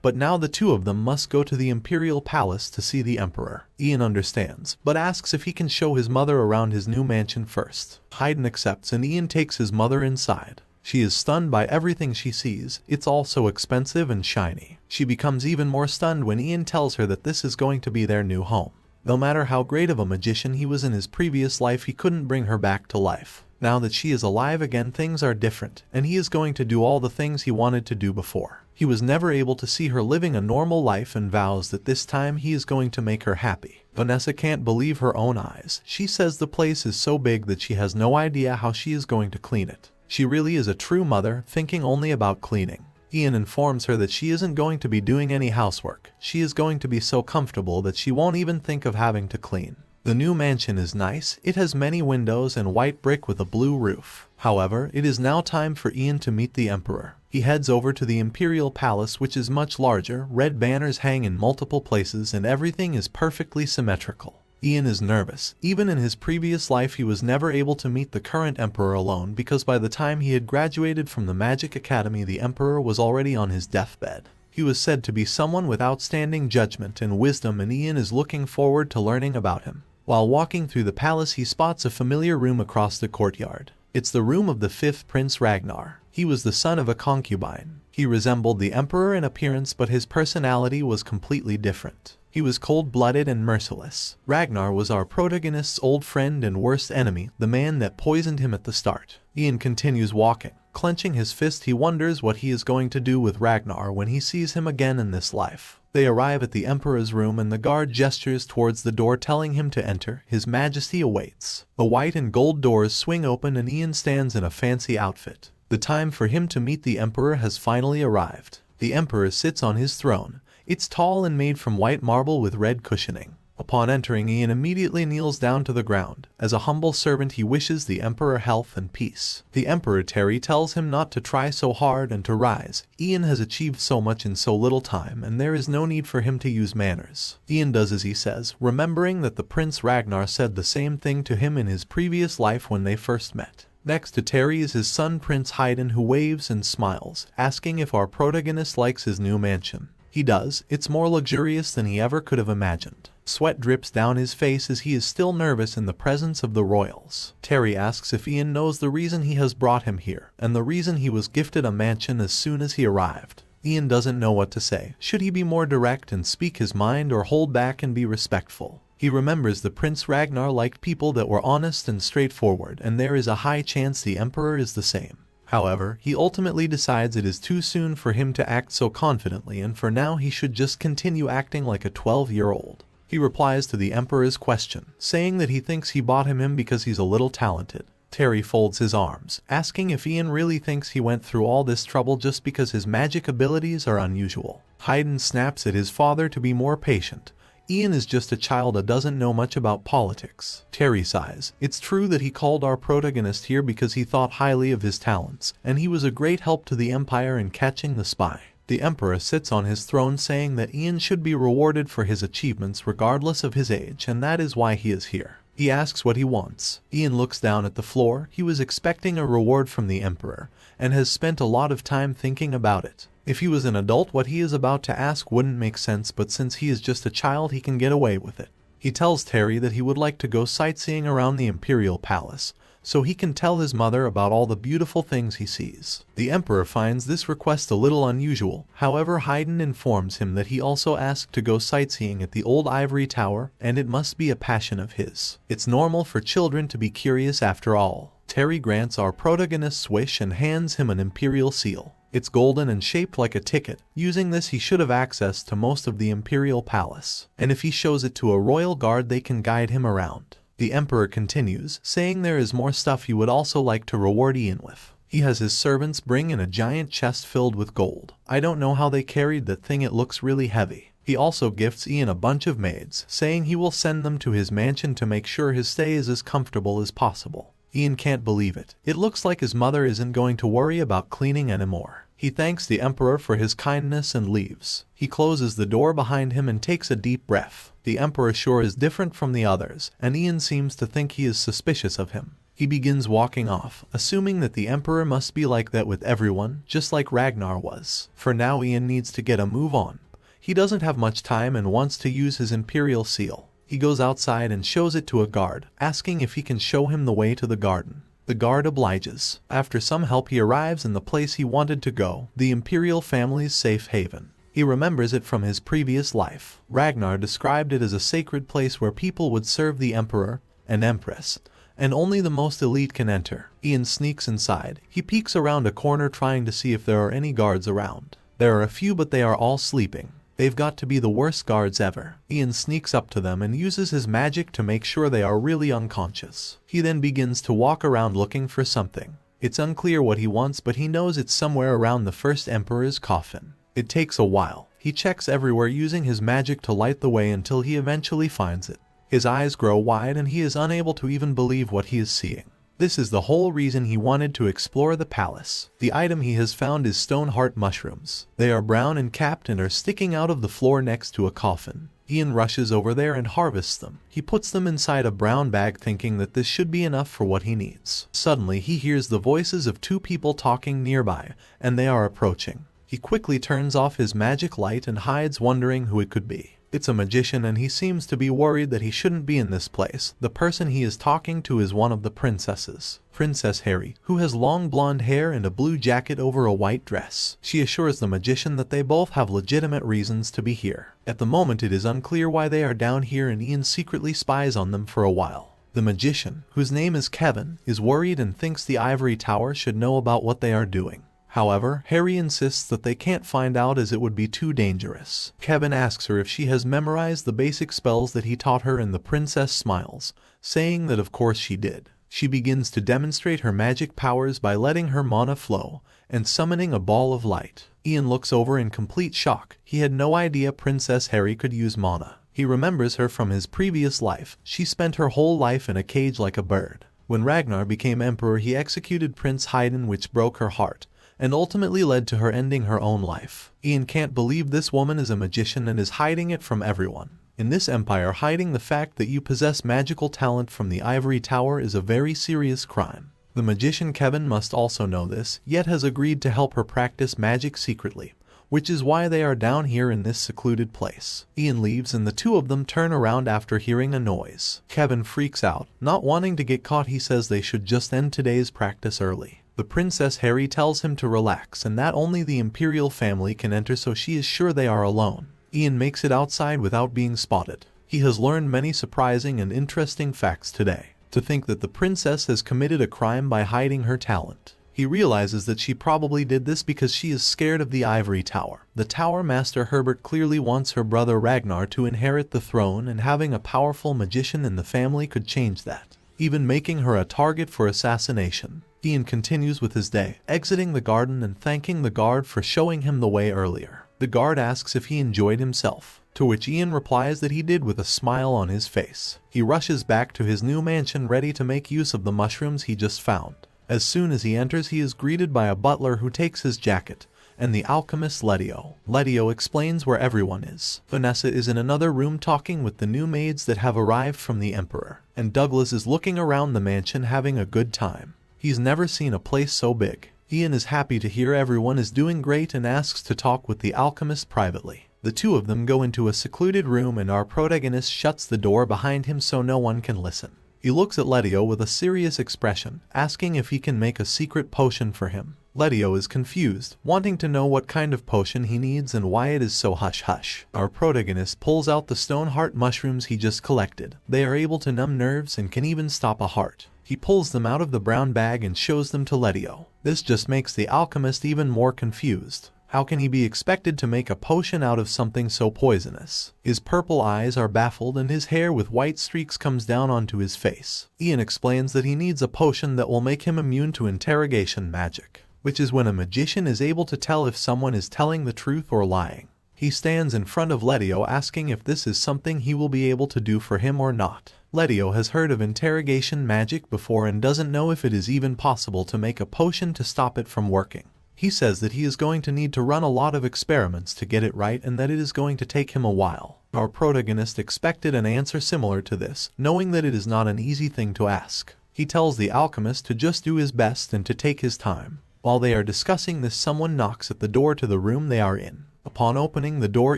A: but now the two of them must go to the Imperial Palace to see the Emperor. Ian understands, but asks if he can show his mother around his new mansion first. Haydn accepts and Ian takes his mother inside. She is stunned by everything she sees. It's all so expensive and shiny. She becomes even more stunned when Ian tells her that this is going to be their new home. No matter how great of a magician he was in his previous life, he couldn't bring her back to life. Now that she is alive again, things are different, and he is going to do all the things he wanted to do before. He was never able to see her living a normal life and vows that this time he is going to make her happy. Vanessa can't believe her own eyes. She says the place is so big that she has no idea how she is going to clean it. She really is a true mother, thinking only about cleaning. Ian informs her that she isn't going to be doing any housework. She is going to be so comfortable that she won't even think of having to clean. The new mansion is nice, it has many windows and white brick with a blue roof. However, it is now time for Ian to meet the Emperor. He heads over to the Imperial Palace, which is much larger, red banners hang in multiple places and everything is perfectly symmetrical. Ian is nervous. Even in his previous life he was never able to meet the current Emperor alone because by the time he had graduated from the Magic Academy the Emperor was already on his deathbed. He was said to be someone with outstanding judgment and wisdom and Ian is looking forward to learning about him. While walking through the palace he spots a familiar room across the courtyard. It's the room of the 5th Prince Ragnar. He was the son of a concubine. He resembled the Emperor in appearance but his personality was completely different. He was cold-blooded and merciless. Ragnar was our protagonist's old friend and worst enemy, the man that poisoned him at the start. Ian continues walking. Clenching his fist he wonders what he is going to do with Ragnar when he sees him again in this life. They arrive at the Emperor's room and the guard gestures towards the door telling him to enter. His Majesty awaits. The white and gold doors swing open and Ian stands in a fancy outfit. The time for him to meet the Emperor has finally arrived. The Emperor sits on his throne. It's tall and made from white marble with red cushioning. Upon entering, Ian immediately kneels down to the ground. As a humble servant he wishes the Emperor health and peace. The Emperor Terry tells him not to try so hard and to rise. Ian has achieved so much in so little time and there is no need for him to use manners. Ian does as he says, remembering that the Prince Ragnar said the same thing to him in his previous life when they first met. Next to Terry is his son Prince Haydn who waves and smiles, asking if our protagonist likes his new mansion. He does. It's more luxurious than he ever could have imagined. Sweat drips down his face as he is still nervous in the presence of the royals. Terry asks if Ian knows the reason he has brought him here, and the reason he was gifted a mansion as soon as he arrived. Ian doesn't know what to say. Should he be more direct and speak his mind or hold back and be respectful? He remembers the Prince Ragnar liked people that were honest and straightforward, and there is a high chance the Emperor is the same. However, he ultimately decides it is too soon for him to act so confidently and for now he should just continue acting like a 12-year-old. He replies to the Emperor's question, saying that he thinks he bought him because he's a little talented. Terry folds his arms, asking if Ian really thinks he went through all this trouble just because his magic abilities are unusual. Haydn snaps at his father to be more patient. Ian is just a child that doesn't know much about politics. Terry sighs. It's true that he called our protagonist here because he thought highly of his talents, and he was a great help to the Empire in catching the spy. The Emperor sits on his throne saying that Ian should be rewarded for his achievements regardless of his age, and that is why he is here. He asks what he wants. Ian looks down at the floor. He was expecting a reward from the Emperor, and has spent a lot of time thinking about it. If he was an adult, what he is about to ask wouldn't make sense, but since he is just a child, he can get away with it. He tells Terry that he would like to go sightseeing around the Imperial Palace, so he can tell his mother about all the beautiful things he sees. The Emperor finds this request a little unusual. However, Haydn informs him that he also asked to go sightseeing at the old ivory tower, and it must be a passion of his. It's normal for children to be curious after all. Terry grants our protagonist's wish and hands him an imperial seal. It's golden and shaped like a ticket. Using this he should have access to most of the Imperial Palace, and if he shows it to a royal guard they can guide him around. The Emperor continues, saying there is more stuff he would also like to reward Ian with. He has his servants bring in a giant chest filled with gold. I don't know how they carried that thing, it looks really heavy. He also gifts Ian a bunch of maids, saying he will send them to his mansion to make sure his stay is as comfortable as possible. Ian can't believe it. It looks like his mother isn't going to worry about cleaning anymore. He thanks the Emperor for his kindness and leaves. He closes the door behind him and takes a deep breath. The Emperor sure is different from the others, and Ian seems to think he is suspicious of him. He begins walking off, assuming that the Emperor must be like that with everyone, just like Ragnar was. For now Ian needs to get a move on. He doesn't have much time and wants to use his imperial seal. He goes outside and shows it to a guard, asking if he can show him the way to the garden. The guard obliges. After some help he arrives in the place he wanted to go, the imperial family's safe haven. He remembers it from his previous life. Ragnar described it as a sacred place where people would serve the Emperor and Empress, and only the most elite can enter. Ian sneaks inside. He peeks around a corner trying to see if there are any guards around. There are a few, but they are all sleeping. They've got to be the worst guards ever. Ian sneaks up to them and uses his magic to make sure they are really unconscious. He then begins to walk around looking for something. It's unclear what he wants, but he knows it's somewhere around the first Emperor's coffin. It takes a while. He checks everywhere using his magic to light the way until he eventually finds it. His eyes grow wide and he is unable to even believe what he is seeing. This is the whole reason he wanted to explore the palace. The item he has found is stone heart mushrooms. They are brown and capped and are sticking out of the floor next to a coffin. Ian rushes over there and harvests them. He puts them inside a brown bag thinking that this should be enough for what he needs. Suddenly he hears the voices of two people talking nearby, and they are approaching. He quickly turns off his magic light and hides, wondering who it could be. It's a magician and he seems to be worried that he shouldn't be in this place. The person he is talking to is one of the princesses, Princess Harry, who has long blonde hair and a blue jacket over a white dress. She assures the magician that they both have legitimate reasons to be here. At the moment it is unclear why they are down here, and Ian secretly spies on them for a while. The magician, whose name is Kevin, is worried and thinks the ivory tower should know about what they are doing. However, Harry insists that they can't find out as it would be too dangerous. Kevin asks her if she has memorized the basic spells that he taught her, and the princess smiles, saying that of course she did. She begins to demonstrate her magic powers by letting her mana flow and summoning a ball of light. Ian looks over in complete shock. He had no idea Princess Harry could use mana. He remembers her from his previous life. She spent her whole life in a cage like a bird. When Ragnar became emperor, he executed Prince Haydn, which broke her heart and ultimately led to her ending her own life. Ian can't believe this woman is a magician and is hiding it from everyone. In this empire, hiding the fact that you possess magical talent from the ivory tower is a very serious crime. The magician Kevin must also know this, yet has agreed to help her practice magic secretly, which is why they are down here in this secluded place. Ian leaves and the two of them turn around after hearing a noise. Kevin freaks out. Not wanting to get caught, he says they should just end today's practice early. The Princess Harry tells him to relax and that only the imperial family can enter, so she is sure they are alone. Ian makes it outside without being spotted. He has learned many surprising and interesting facts today. To think that the princess has committed a crime by hiding her talent. He realizes that she probably did this because she is scared of the ivory tower. The Tower Master Herbert clearly wants her brother Ragnar to inherit the throne, and having a powerful magician in the family could change that, even making her a target for assassination. Ian continues with his day, exiting the garden and thanking the guard for showing him the way earlier. The guard asks if he enjoyed himself, to which Ian replies that he did with a smile on his face. He rushes back to his new mansion ready to make use of the mushrooms he just found. As soon as he enters, he is greeted by a butler who takes his jacket, and the alchemist Letio. Letio explains where everyone is. Vanessa is in another room talking with the new maids that have arrived from the Emperor, and Douglas is looking around the mansion having a good time. He's never seen a place so big. Ian is happy to hear everyone is doing great and asks to talk with the alchemist privately. The two of them go into a secluded room and our protagonist shuts the door behind him so no one can listen. He looks at Letio with a serious expression, asking if he can make a secret potion for him. Letio is confused, wanting to know what kind of potion he needs and why it is so hush-hush. Our protagonist pulls out the stone heart mushrooms he just collected. They are able to numb nerves and can even stop a heart. He pulls them out of the brown bag and shows them to Letio. This just makes the alchemist even more confused. How can he be expected to make a potion out of something so poisonous? His purple eyes are baffled and his hair with white streaks comes down onto his face. Ian explains that he needs a potion that will make him immune to interrogation magic, which is when a magician is able to tell if someone is telling the truth or lying. He stands in front of Letio asking if this is something he will be able to do for him or not. Letio has heard of interrogation magic before and doesn't know if it is even possible to make a potion to stop it from working. He says that he is going to need to run a lot of experiments to get it right and that it is going to take him a while. Our protagonist expected an answer similar to this, knowing that it is not an easy thing to ask. He tells the alchemist to just do his best and to take his time. While they are discussing this, someone knocks at the door to the room they are in. Upon opening the door,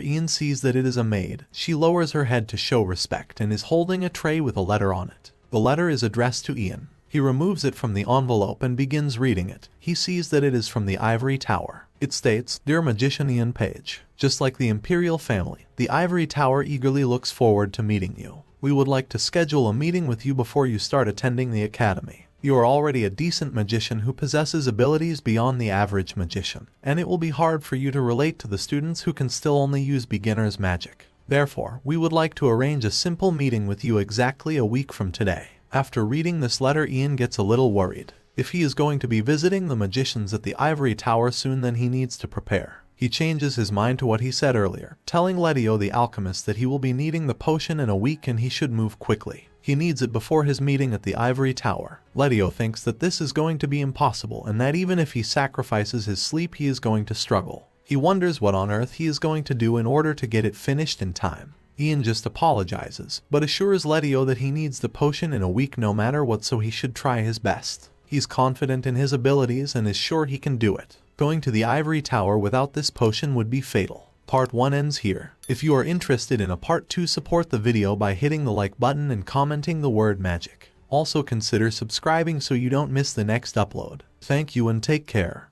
A: Ian sees that it is a maid. She lowers her head to show respect and is holding a tray with a letter on it. The letter is addressed to Ian. He removes it from the envelope and begins reading it. He sees that it is from the Ivory Tower. It states, "Dear Magician Ian Page, just like the Imperial family, the Ivory Tower eagerly looks forward to meeting you. We would like to schedule a meeting with you before you start attending the academy. You are already a decent magician who possesses abilities beyond the average magician, and it will be hard for you to relate to the students who can still only use beginner's magic. Therefore, we would like to arrange a simple meeting with you exactly a week from today." After reading this letter, Ian gets a little worried. If he is going to be visiting the magicians at the Ivory Tower soon, then he needs to prepare. He changes his mind to what he said earlier, telling Letio the alchemist that he will be needing the potion in a week and he should move quickly. He needs it before his meeting at the Ivory Tower. Letio thinks that this is going to be impossible and that even if he sacrifices his sleep he is going to struggle. He wonders what on earth he is going to do in order to get it finished in time. Ian just apologizes, but assures Letio that he needs the potion in a week no matter what, so he should try his best. He's confident in his abilities and is sure he can do it. Going to the Ivory Tower without this potion would be fatal. Part 1 ends here. If you are interested in a part 2, support the video by hitting the like button and commenting the word magic. Also consider subscribing so you don't miss the next upload. Thank you and take care.